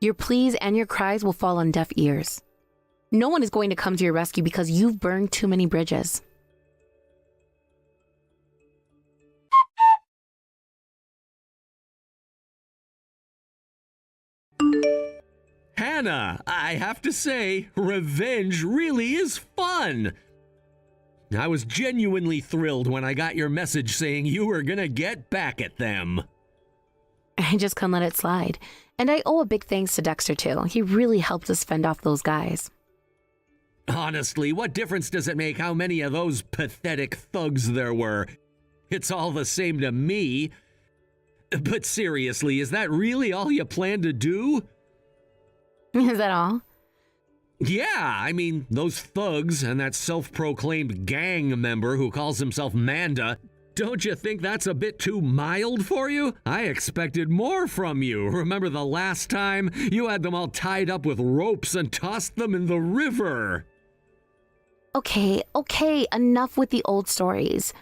Your pleas and your cries will fall on deaf ears. No one is going to come to your rescue because you've burned too many bridges. Hannah, I have to say, revenge really is fun. I was genuinely thrilled when I got your message saying you were gonna get back at them. I just couldn't let it slide. And I owe a big thanks to Dexter, too. He really helped us fend off those guys. Honestly, what difference does it make how many of those pathetic thugs there were? It's all the same to me. But seriously, is that really all you plan to do? Is that all? Yeah, I mean, those thugs and that self-proclaimed gang member who calls himself Manda, don't you think that's a bit too mild for you? I expected more from you. Remember the last time you had them all tied up with ropes and tossed them in the river? Okay, enough with the old stories.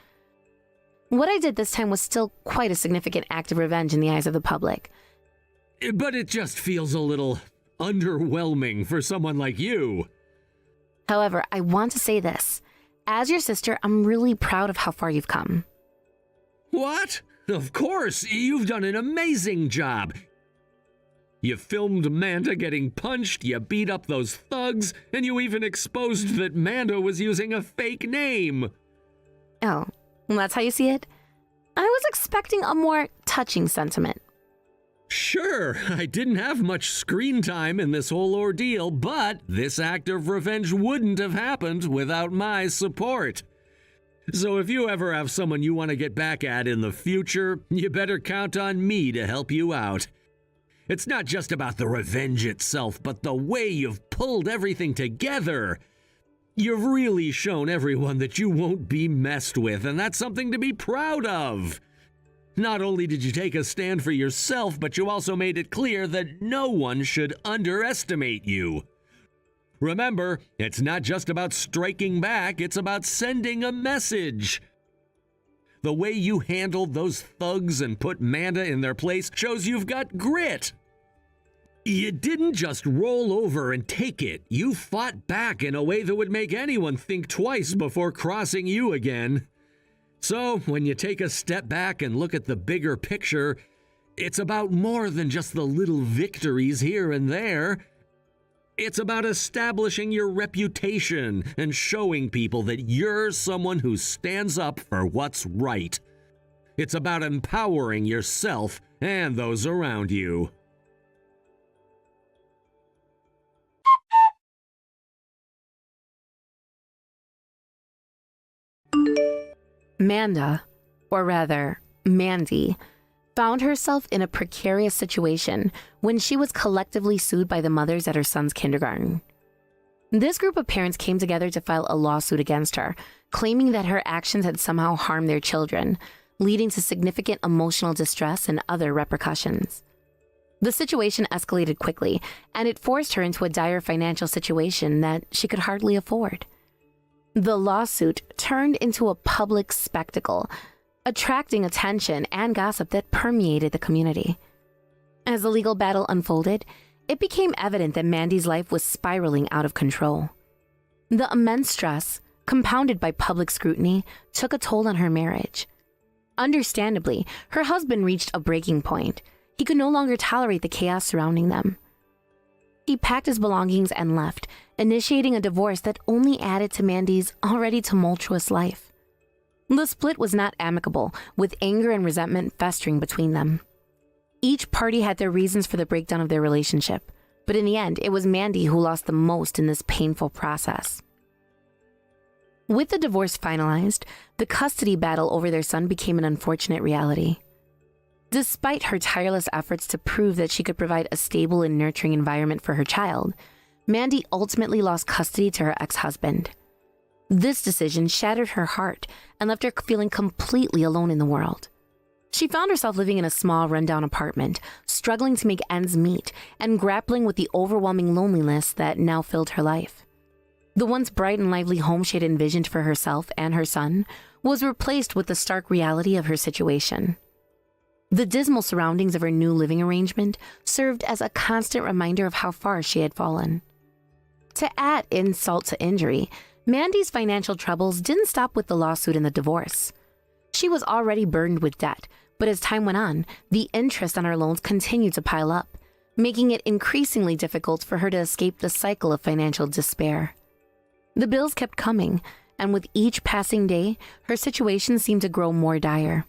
What I did this time was still quite a significant act of revenge in the eyes of the public. But it just feels a little underwhelming for someone like you. However, I want to say this. As your sister, I'm really proud of how far you've come. What? Of course, you've done an amazing job. You filmed Manda getting punched, you beat up those thugs, and you even exposed that Manda was using a fake name. Oh, well, that's how you see it? I was expecting a more touching sentiment. Sure, I didn't have much screen time in this whole ordeal, but this act of revenge wouldn't have happened without my support. So if you ever have someone you want to get back at in the future, you better count on me to help you out. It's not just about the revenge itself, but the way you've pulled everything together. You've really shown everyone that you won't be messed with, and that's something to be proud of. Not only did you take a stand for yourself, but you also made it clear that no one should underestimate you. Remember, it's not just about striking back, it's about sending a message. The way you handled those thugs and put Manda in their place shows you've got grit. You didn't just roll over and take it. You fought back in a way that would make anyone think twice before crossing you again. So, when you take a step back and look at the bigger picture, it's about more than just the little victories here and there. It's about establishing your reputation and showing people that you're someone who stands up for what's right. It's about empowering yourself and those around you. Manda, or rather, Mandy, found herself in a precarious situation when she was collectively sued by the mothers at her son's kindergarten. This group of parents came together to file a lawsuit against her, claiming that her actions had somehow harmed their children, leading to significant emotional distress and other repercussions. The situation escalated quickly, and it forced her into a dire financial situation that she could hardly afford. The lawsuit turned into a public spectacle, attracting attention and gossip that permeated the community. As the legal battle unfolded, it became evident that Mandy's life was spiraling out of control. The immense stress, compounded by public scrutiny, took a toll on her marriage. Understandably, her husband reached a breaking point. He could no longer tolerate the chaos surrounding them. He packed his belongings and left, initiating a divorce that only added to Mandy's already tumultuous life. The split was not amicable, with anger and resentment festering between them. Each party had their reasons for the breakdown of their relationship, but in the end, it was Mandy who lost the most in this painful process. With the divorce finalized, the custody battle over their son became an unfortunate reality. Despite her tireless efforts to prove that she could provide a stable and nurturing environment for her child, Mandy ultimately lost custody to her ex-husband. This decision shattered her heart and left her feeling completely alone in the world. She found herself living in a small, rundown apartment, struggling to make ends meet and grappling with the overwhelming loneliness that now filled her life. The once bright and lively home she had envisioned for herself and her son was replaced with the stark reality of her situation. The dismal surroundings of her new living arrangement served as a constant reminder of how far she had fallen. To add insult to injury, Mandy's financial troubles didn't stop with the lawsuit and the divorce. She was already burdened with debt, but as time went on, the interest on her loans continued to pile up, making it increasingly difficult for her to escape the cycle of financial despair. The bills kept coming, and with each passing day, her situation seemed to grow more dire.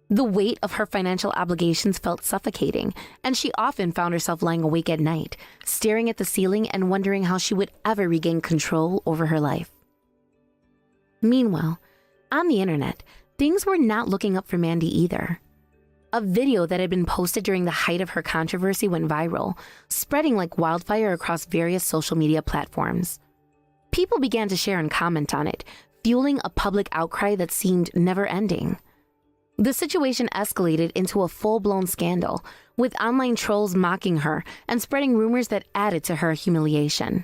The weight of her financial obligations felt suffocating, and she often found herself lying awake at night, staring at the ceiling and wondering how she would ever regain control over her life. Meanwhile, on the internet, things were not looking up for Mandy either. A video that had been posted during the height of her controversy went viral, spreading like wildfire across various social media platforms. People began to share and comment on it, fueling a public outcry that seemed never-ending. The situation escalated into a full-blown scandal, with online trolls mocking her and spreading rumors that added to her humiliation.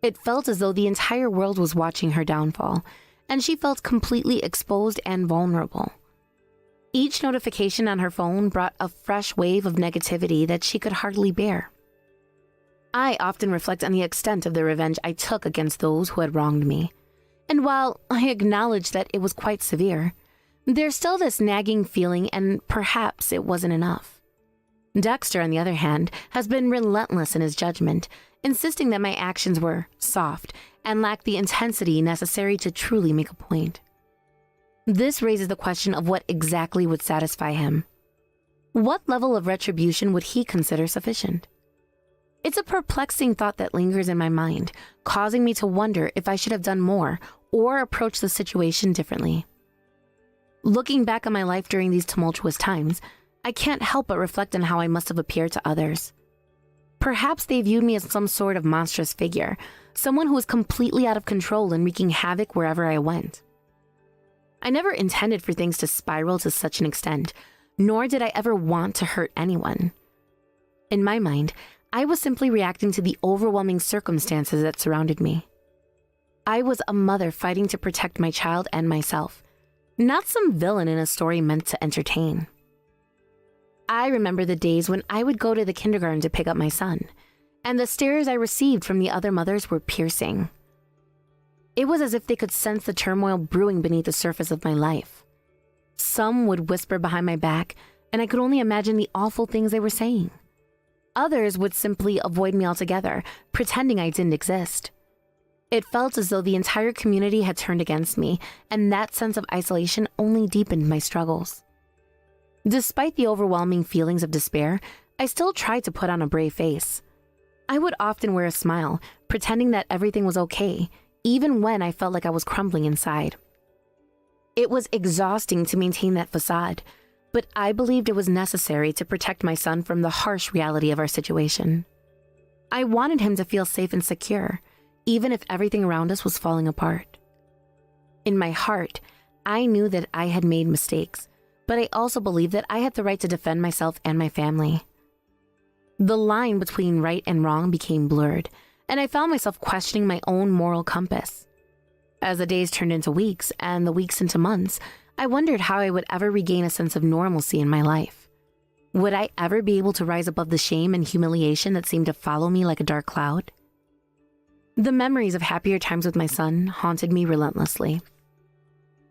It felt as though the entire world was watching her downfall, and she felt completely exposed and vulnerable. Each notification on her phone brought a fresh wave of negativity that she could hardly bear. I often reflect on the extent of the revenge I took against those who had wronged me, and while I acknowledge that it was quite severe, there's still this nagging feeling, and perhaps it wasn't enough. Dexter, on the other hand, has been relentless in his judgment, insisting that my actions were soft and lacked the intensity necessary to truly make a point. This raises the question of what exactly would satisfy him. What level of retribution would he consider sufficient? It's a perplexing thought that lingers in my mind, causing me to wonder if I should have done more or approached the situation differently. Looking back on my life during these tumultuous times, I can't help but reflect on how I must have appeared to others. Perhaps they viewed me as some sort of monstrous figure, someone who was completely out of control and wreaking havoc wherever I went. I never intended for things to spiral to such an extent, nor did I ever want to hurt anyone. In my mind, I was simply reacting to the overwhelming circumstances that surrounded me. I was a mother fighting to protect my child and myself, not some villain in a story meant to entertain. I remember the days when I would go to the kindergarten to pick up my son, and the stares I received from the other mothers were piercing. It was as if they could sense the turmoil brewing beneath the surface of my life. Some would whisper behind my back, and I could only imagine the awful things they were saying. Others would simply avoid me altogether, pretending I didn't exist. It felt as though the entire community had turned against me, and that sense of isolation only deepened my struggles. Despite the overwhelming feelings of despair, I still tried to put on a brave face. I would often wear a smile, pretending that everything was okay, even when I felt like I was crumbling inside. It was exhausting to maintain that facade, but I believed it was necessary to protect my son from the harsh reality of our situation. I wanted him to feel safe and secure, even if everything around us was falling apart. In my heart, I knew that I had made mistakes, but I also believed that I had the right to defend myself and my family. The line between right and wrong became blurred, and I found myself questioning my own moral compass. As the days turned into weeks and the weeks into months, I wondered how I would ever regain a sense of normalcy in my life. Would I ever be able to rise above the shame and humiliation that seemed to follow me like a dark cloud? The memories of happier times with my son haunted me relentlessly.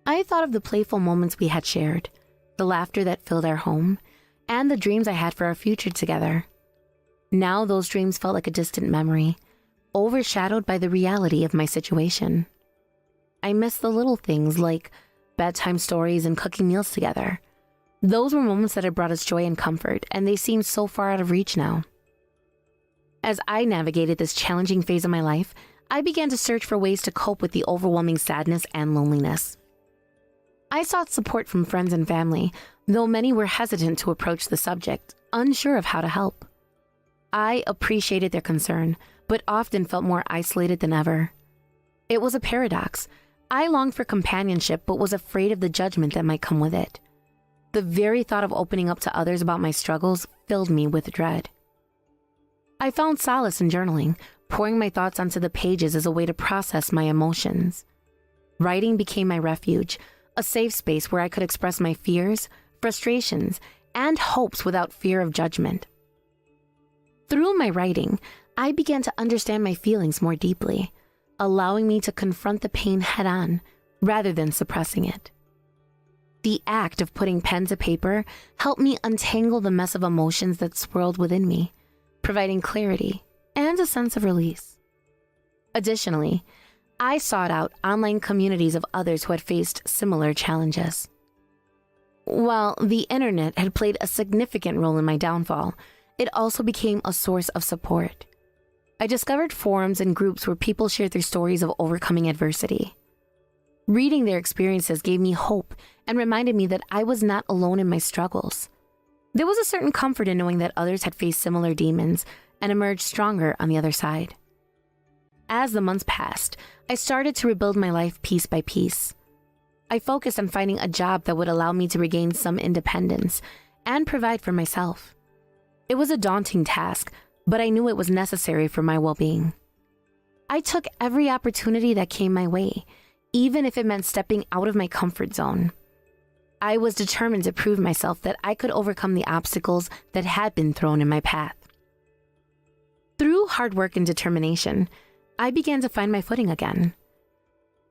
I thought of the playful moments we had shared, the laughter that filled our home, and the dreams I had for our future together. Now those dreams felt like a distant memory, overshadowed by the reality of my situation. I missed the little things like bedtime stories and cooking meals together. Those were moments that had brought us joy and comfort, and they seemed so far out of reach now. As I navigated this challenging phase of my life, I began to search for ways to cope with the overwhelming sadness and loneliness. I sought support from friends and family, though many were hesitant to approach the subject, unsure of how to help. I appreciated their concern, but often felt more isolated than ever. It was a paradox. I longed for companionship, but was afraid of the judgment that might come with it. The very thought of opening up to others about my struggles filled me with dread. I found solace in journaling, pouring my thoughts onto the pages as a way to process my emotions. Writing became my refuge, a safe space where I could express my fears, frustrations, and hopes without fear of judgment. Through my writing, I began to understand my feelings more deeply, allowing me to confront the pain head-on rather than suppressing it. The act of putting pen to paper helped me untangle the mess of emotions that swirled within me, providing clarity and a sense of release. Additionally, I sought out online communities of others who had faced similar challenges. While the internet had played a significant role in my downfall, it also became a source of support. I discovered forums and groups where people shared their stories of overcoming adversity. Reading their experiences gave me hope and reminded me that I was not alone in my struggles. There was a certain comfort in knowing that others had faced similar demons and emerged stronger on the other side. As the months passed, I started to rebuild my life piece by piece. I focused on finding a job that would allow me to regain some independence and provide for myself. It was a daunting task, but I knew it was necessary for my well-being. I took every opportunity that came my way, even if it meant stepping out of my comfort zone. I was determined to prove myself that I could overcome the obstacles that had been thrown in my path. Through hard work and determination, I began to find my footing again.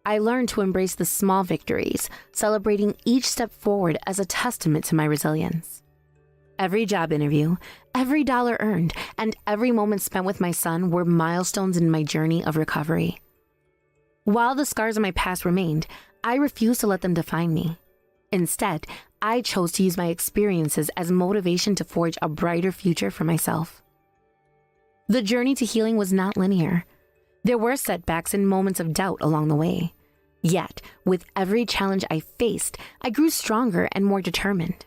I learned to embrace the small victories, celebrating each step forward as a testament to my resilience. Every job interview, every dollar earned, and every moment spent with my son were milestones in my journey of recovery. While the scars of my past remained, I refused to let them define me. Instead, I chose to use my experiences as motivation to forge a brighter future for myself. The journey to healing was not linear. There were setbacks and moments of doubt along the way. Yet, with every challenge I faced, I grew stronger and more determined.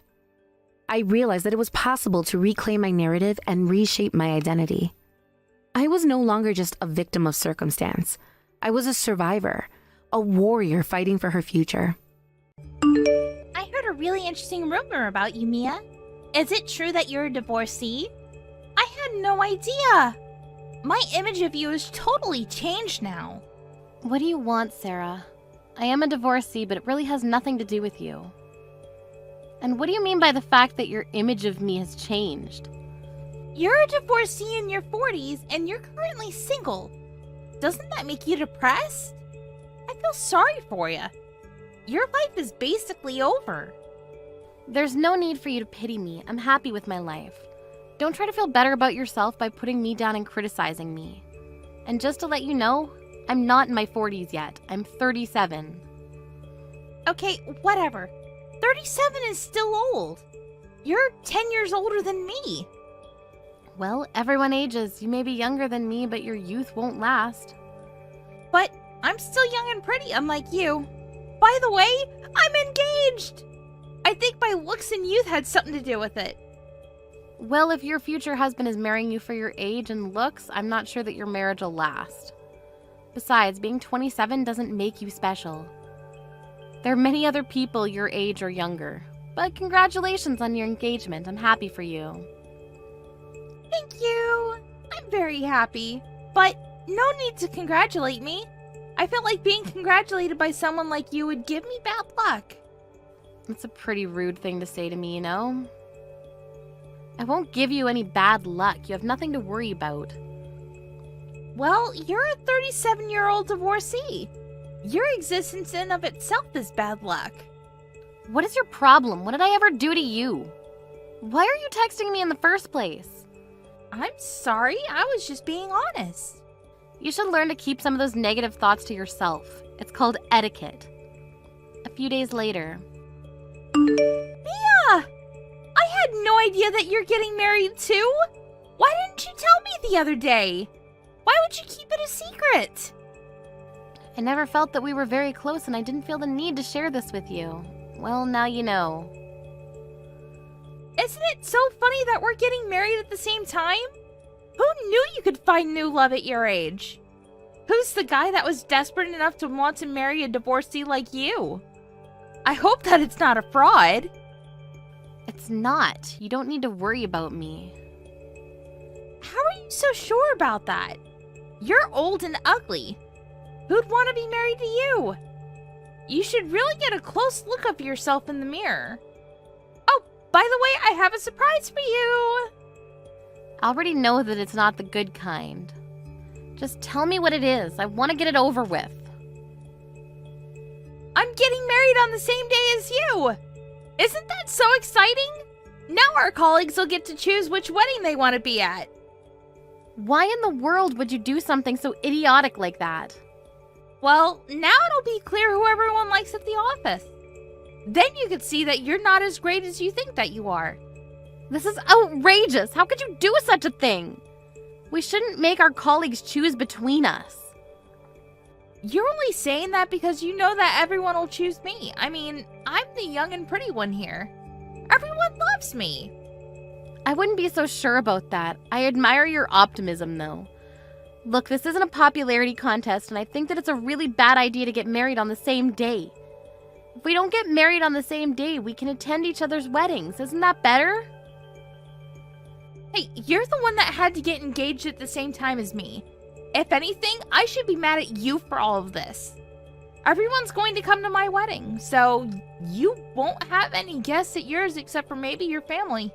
I realized that it was possible to reclaim my narrative and reshape my identity. I was no longer just a victim of circumstance. I was a survivor, a warrior fighting for her future. I heard a really interesting rumor about you, Mia. Is it true that you're a divorcee? I had no idea. My image of you is totally changed now. What do you want, Sarah? I am a divorcee, but it really has nothing to do with you. And what do you mean by the fact that your image of me has changed? You're a divorcee in your 40s and you're currently single. Doesn't that make you depressed? I feel sorry for you. Your life is basically over. There's no need for you to pity me. I'm happy with my life. Don't try to feel better about yourself by putting me down and criticizing me. And just to let you know, I'm not in my 40s yet. I'm 37. Okay, whatever. 37 is still old. You're 10 years older than me. Well, everyone ages. You may be younger than me, but your youth won't last. But I'm still young and pretty, unlike you. By the way, I'm engaged! I think my looks and youth had something to do with it. Well, if your future husband is marrying you for your age and looks, I'm not sure that your marriage will last. Besides, being 27 doesn't make you special. There are many other people your age or younger. But congratulations on your engagement. I'm happy for you. Thank you. I'm very happy. But no need to congratulate me. I feel like being congratulated by someone like you would give me bad luck. That's a pretty rude thing to say to me, you know? I won't give you any bad luck. You have nothing to worry about. Well, you're a 37-year-old divorcee. Your existence in of itself is bad luck. What is your problem? What did I ever do to you? Why are you texting me in the first place? I'm sorry, I was just being honest. You should learn to keep some of those negative thoughts to yourself. It's called etiquette. A few days later. Mia! I had no idea that you're getting married too. Why didn't you tell me the other day? Why would you keep it a secret? I never felt that we were very close and I didn't feel the need to share this with you. Well, now you know. Isn't it so funny that we're getting married at the same time? Who knew you could find new love at your age? Who's the guy that was desperate enough to want to marry a divorcee like you? I hope that it's not a fraud. It's not. You don't need to worry about me. How are you so sure about that? You're old and ugly. Who'd want to be married to you? You should really get a close look of yourself in the mirror. Oh, by the way, I have a surprise for you. I already know that it's not the good kind. Just tell me what it is. I want to get it over with. I'm getting married on the same day as you. Isn't that so exciting? Now our colleagues will get to choose which wedding they want to be at. Why in the world would you do something so idiotic like that? Well, now it'll be clear who everyone likes at the office. Then you could see that you're not as great as you think that you are. This is outrageous. How could you do such a thing? We shouldn't make our colleagues choose between us. You're only saying that because you know that everyone will choose me. I mean, I'm the young and pretty one here. Everyone loves me. I wouldn't be so sure about that. I admire your optimism, though. Look, this isn't a popularity contest, and I think that it's a really bad idea to get married on the same day. If we don't get married on the same day, we can attend each other's weddings. Isn't that better? Hey, you're the one that had to get engaged at the same time as me. If anything, I should be mad at you for all of this. Everyone's going to come to my wedding, so you won't have any guests at yours except for maybe your family.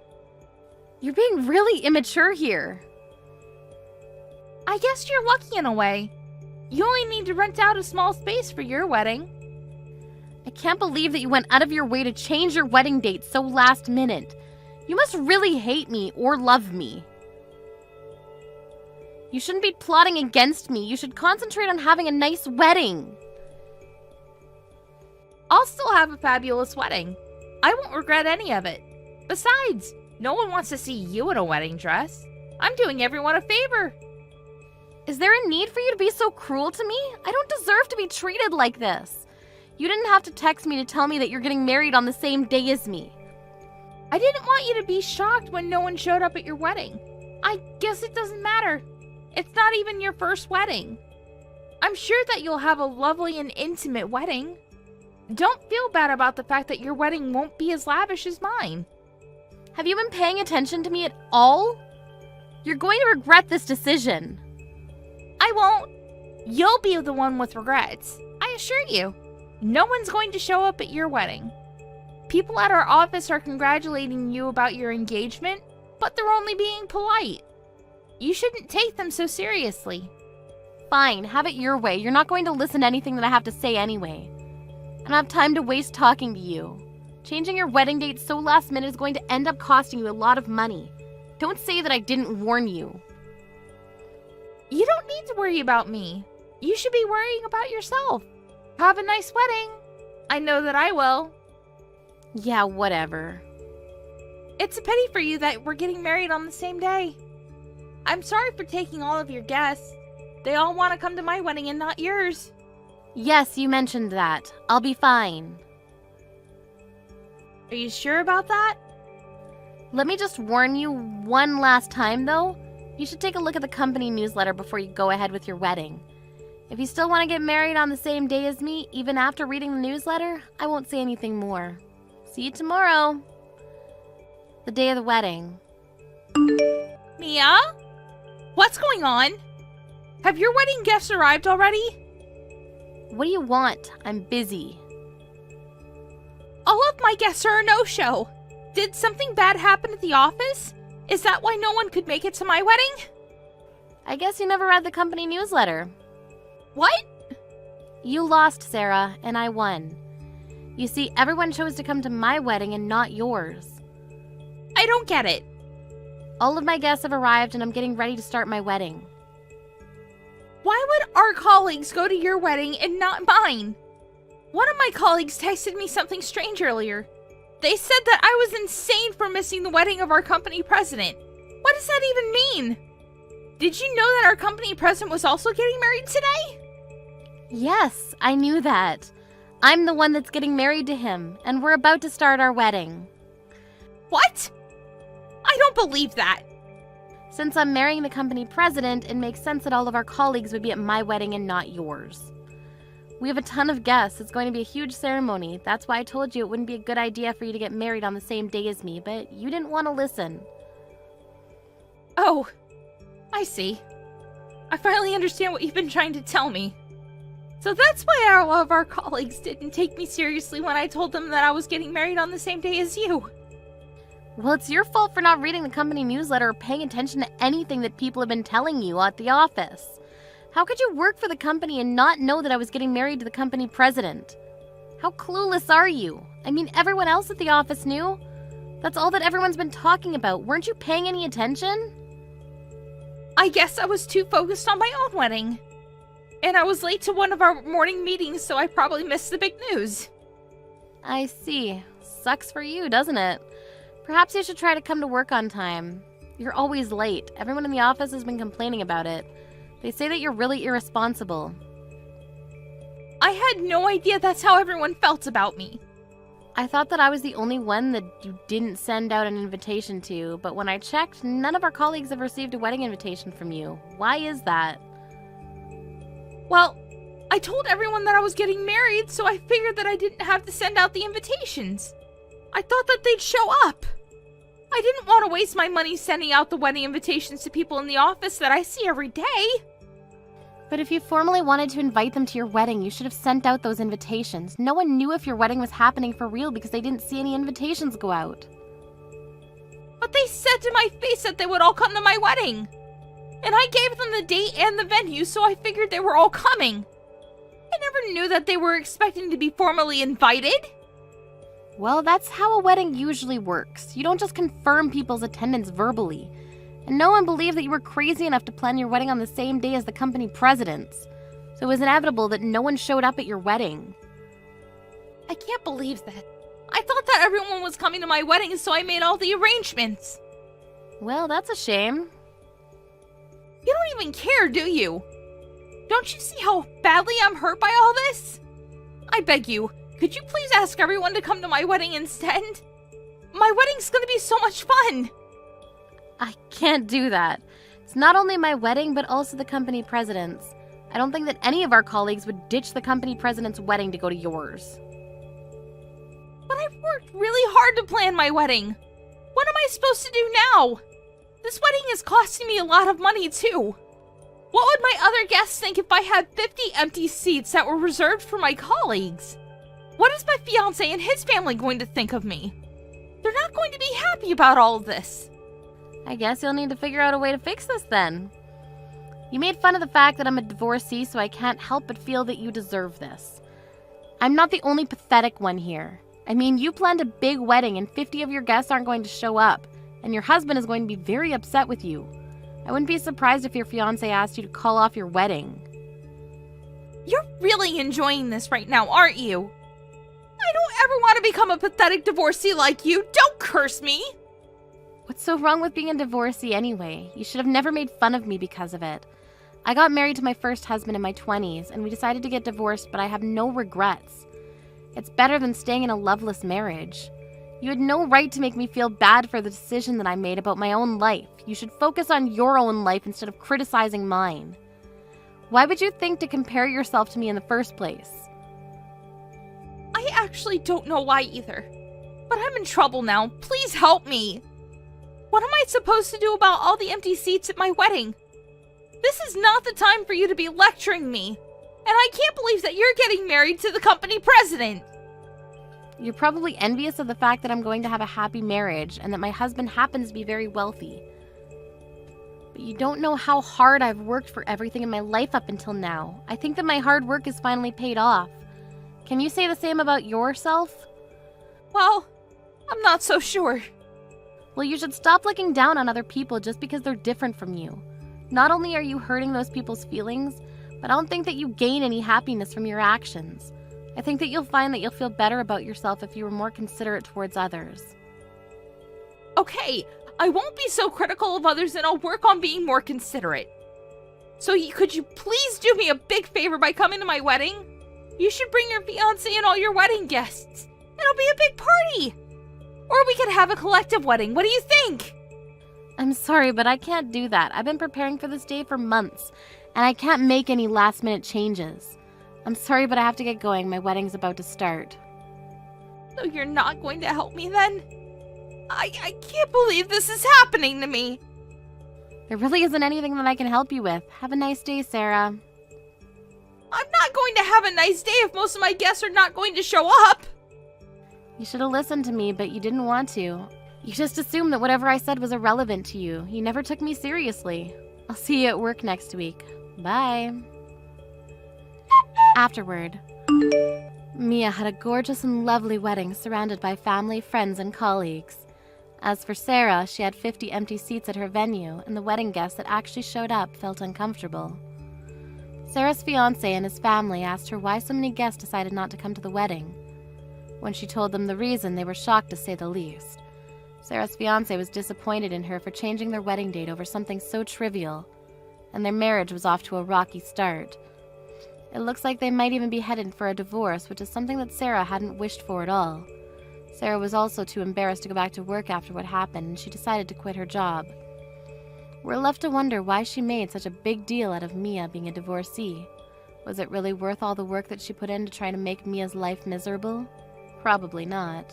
You're being really immature here. I guess you're lucky in a way. You only need to rent out a small space for your wedding. I can't believe that you went out of your way to change your wedding date so last minute. You must really hate me or love me. You shouldn't be plotting against me. You should concentrate on having a nice wedding. I'll still have a fabulous wedding. I won't regret any of it. Besides, no one wants to see you in a wedding dress. I'm doing everyone a favor. Is there a need for you to be so cruel to me? I don't deserve to be treated like this. You didn't have to text me to tell me that you're getting married on the same day as me. I didn't want you to be shocked when no one showed up at your wedding. I guess it doesn't matter. It's not even your first wedding. I'm sure that you'll have a lovely and intimate wedding. Don't feel bad about the fact that your wedding won't be as lavish as mine. Have you been paying attention to me at all? You're going to regret this decision. I won't. You'll be the one with regrets. I assure you. No one's going to show up at your wedding. People at our office are congratulating you about your engagement, but they're only being polite. You shouldn't take them so seriously. Fine, have it your way. You're not going to listen to anything that I have to say anyway. I don't have time to waste talking to you. Changing your wedding date so last minute is going to end up costing you a lot of money. Don't say that I didn't warn you. You don't need to worry about me. You should be worrying about yourself. Have a nice wedding. I know that I will. Yeah, whatever. It's a pity for you that we're getting married on the same day. I'm sorry for taking all of your guests. They all want to come to my wedding and not yours. Yes, you mentioned that. I'll be fine. Are you sure about that? Let me just warn you one last time, though. You should take a look at the company newsletter before you go ahead with your wedding. If you still want to get married on the same day as me, even after reading the newsletter, I won't say anything more. See you tomorrow. The day of the wedding. Mia? What's going on? Have your wedding guests arrived already? What do you want? I'm busy. All of my guests are a no-show. Did something bad happen at the office? Is that why no one could make it to my wedding? I guess you never read the company newsletter. What? You lost, Sarah, and I won. You see, everyone chose to come to my wedding and not yours. I don't get it. All of my guests have arrived and I'm getting ready to start my wedding. Why would our colleagues go to your wedding and not mine? One of my colleagues texted me something strange earlier. They said that I was insane for missing the wedding of our company president. What does that even mean? Did you know that our company president was also getting married today? Yes, I knew that. I'm the one that's getting married to him, and we're about to start our wedding. What? I don't believe that. Since I'm marrying the company president, it makes sense that all of our colleagues would be at my wedding and not yours. We have a ton of guests. It's going to be a huge ceremony. That's why I told you it wouldn't be a good idea for you to get married on the same day as me, but you didn't want to listen. Oh, I see. I finally understand what you've been trying to tell me. So that's why all of our colleagues didn't take me seriously when I told them that I was getting married on the same day as you. Well, it's your fault for not reading the company newsletter or paying attention to anything that people have been telling you at the office. How could you work for the company and not know that I was getting married to the company president? How clueless are you? I mean, everyone else at the office knew. That's all that everyone's been talking about. Weren't you paying any attention? I guess I was too focused on my own wedding. And I was late to one of our morning meetings, so I probably missed the big news. I see. Sucks for you, doesn't it? Perhaps you should try to come to work on time. You're always late. Everyone in the office has been complaining about it. They say that you're really irresponsible. I had no idea that's how everyone felt about me. I thought that I was the only one that you didn't send out an invitation to, but when I checked, none of our colleagues have received a wedding invitation from you. Why is that? Well, I told everyone that I was getting married, so I figured that I didn't have to send out the invitations. I thought that they'd show up. I didn't want to waste my money sending out the wedding invitations to people in the office that I see every day. But if you formally wanted to invite them to your wedding, you should have sent out those invitations. No one knew if your wedding was happening for real because they didn't see any invitations go out. But they said to my face that they would all come to my wedding. And I gave them the date and the venue, so I figured they were all coming. I never knew that they were expecting to be formally invited. Well, that's how a wedding usually works. You don't just confirm people's attendance verbally. And no one believed that you were crazy enough to plan your wedding on the same day as the company president's. So it was inevitable that no one showed up at your wedding. I can't believe that. I thought that everyone was coming to my wedding, so I made all the arrangements. Well, that's a shame. You don't even care, do you? Don't you see how badly I'm hurt by all this? I beg you, could you please ask everyone to come to my wedding instead? My wedding's gonna be so much fun! I can't do that. It's not only my wedding, but also the company president's. I don't think that any of our colleagues would ditch the company president's wedding to go to yours. But I've worked really hard to plan my wedding. What am I supposed to do now? This wedding is costing me a lot of money, too. What would my other guests think if I had 50 empty seats that were reserved for my colleagues? What is my fiancé and his family going to think of me? They're not going to be happy about all of this. I guess you'll need to figure out a way to fix this then. You made fun of the fact that I'm a divorcee, so I can't help but feel that you deserve this. I'm not the only pathetic one here. I mean, you planned a big wedding and 50 of your guests aren't going to show up, and your husband is going to be very upset with you. I wouldn't be surprised if your fiancé asked you to call off your wedding. You're really enjoying this right now, aren't you? I don't ever want to become a pathetic divorcee like you. Don't curse me! What's so wrong with being a divorcee anyway? You should have never made fun of me because of it. I got married to my first husband in my 20s, and we decided to get divorced, but I have no regrets. It's better than staying in a loveless marriage. You had no right to make me feel bad for the decision that I made about my own life. You should focus on your own life instead of criticizing mine. Why would you think to compare yourself to me in the first place? I actually don't know why either. But I'm in trouble now. Please help me. What am I supposed to do about all the empty seats at my wedding? This is not the time for you to be lecturing me. And I can't believe that you're getting married to the company president. You're probably envious of the fact that I'm going to have a happy marriage and that my husband happens to be very wealthy. But you don't know how hard I've worked for everything in my life up until now. I think that my hard work is finally paid off. Can you say the same about yourself? Well, I'm not so sure. Well, you should stop looking down on other people just because they're different from you. Not only are you hurting those people's feelings, but I don't think that you gain any happiness from your actions. I think that you'll find that you'll feel better about yourself if you were more considerate towards others. Okay, I won't be so critical of others and I'll work on being more considerate. So could you please do me a big favor by coming to my wedding? You should bring your fiancé and all your wedding guests. It'll be a big party. Or we could have a collective wedding. What do you think? I'm sorry, but I can't do that. I've been preparing for this day for months, and I can't make any last-minute changes. I'm sorry, but I have to get going. My wedding's about to start. So you're not going to help me then? I can't believe this is happening to me. There really isn't anything that I can help you with. Have a nice day, Sarah. I'm not going to have a nice day if most of my guests are not going to show up. You should have listened to me, but you didn't want to. You just assumed that whatever I said was irrelevant to you. You never took me seriously. I'll see you at work next week. Bye. Afterward. Mia had a gorgeous and lovely wedding surrounded by family, friends, and colleagues. As for Sarah, she had 50 empty seats at her venue, and the wedding guests that actually showed up felt uncomfortable. Sarah's fiancé and his family asked her why so many guests decided not to come to the wedding. When she told them the reason, they were shocked to say the least. Sarah's fiancé was disappointed in her for changing their wedding date over something so trivial, and their marriage was off to a rocky start. It looks like they might even be headed for a divorce, which is something that Sarah hadn't wished for at all. Sarah was also too embarrassed to go back to work after what happened, and she decided to quit her job. We're left to wonder why she made such a big deal out of Mia being a divorcee. Was it really worth all the work that she put in to try to make Mia's life miserable? Probably not.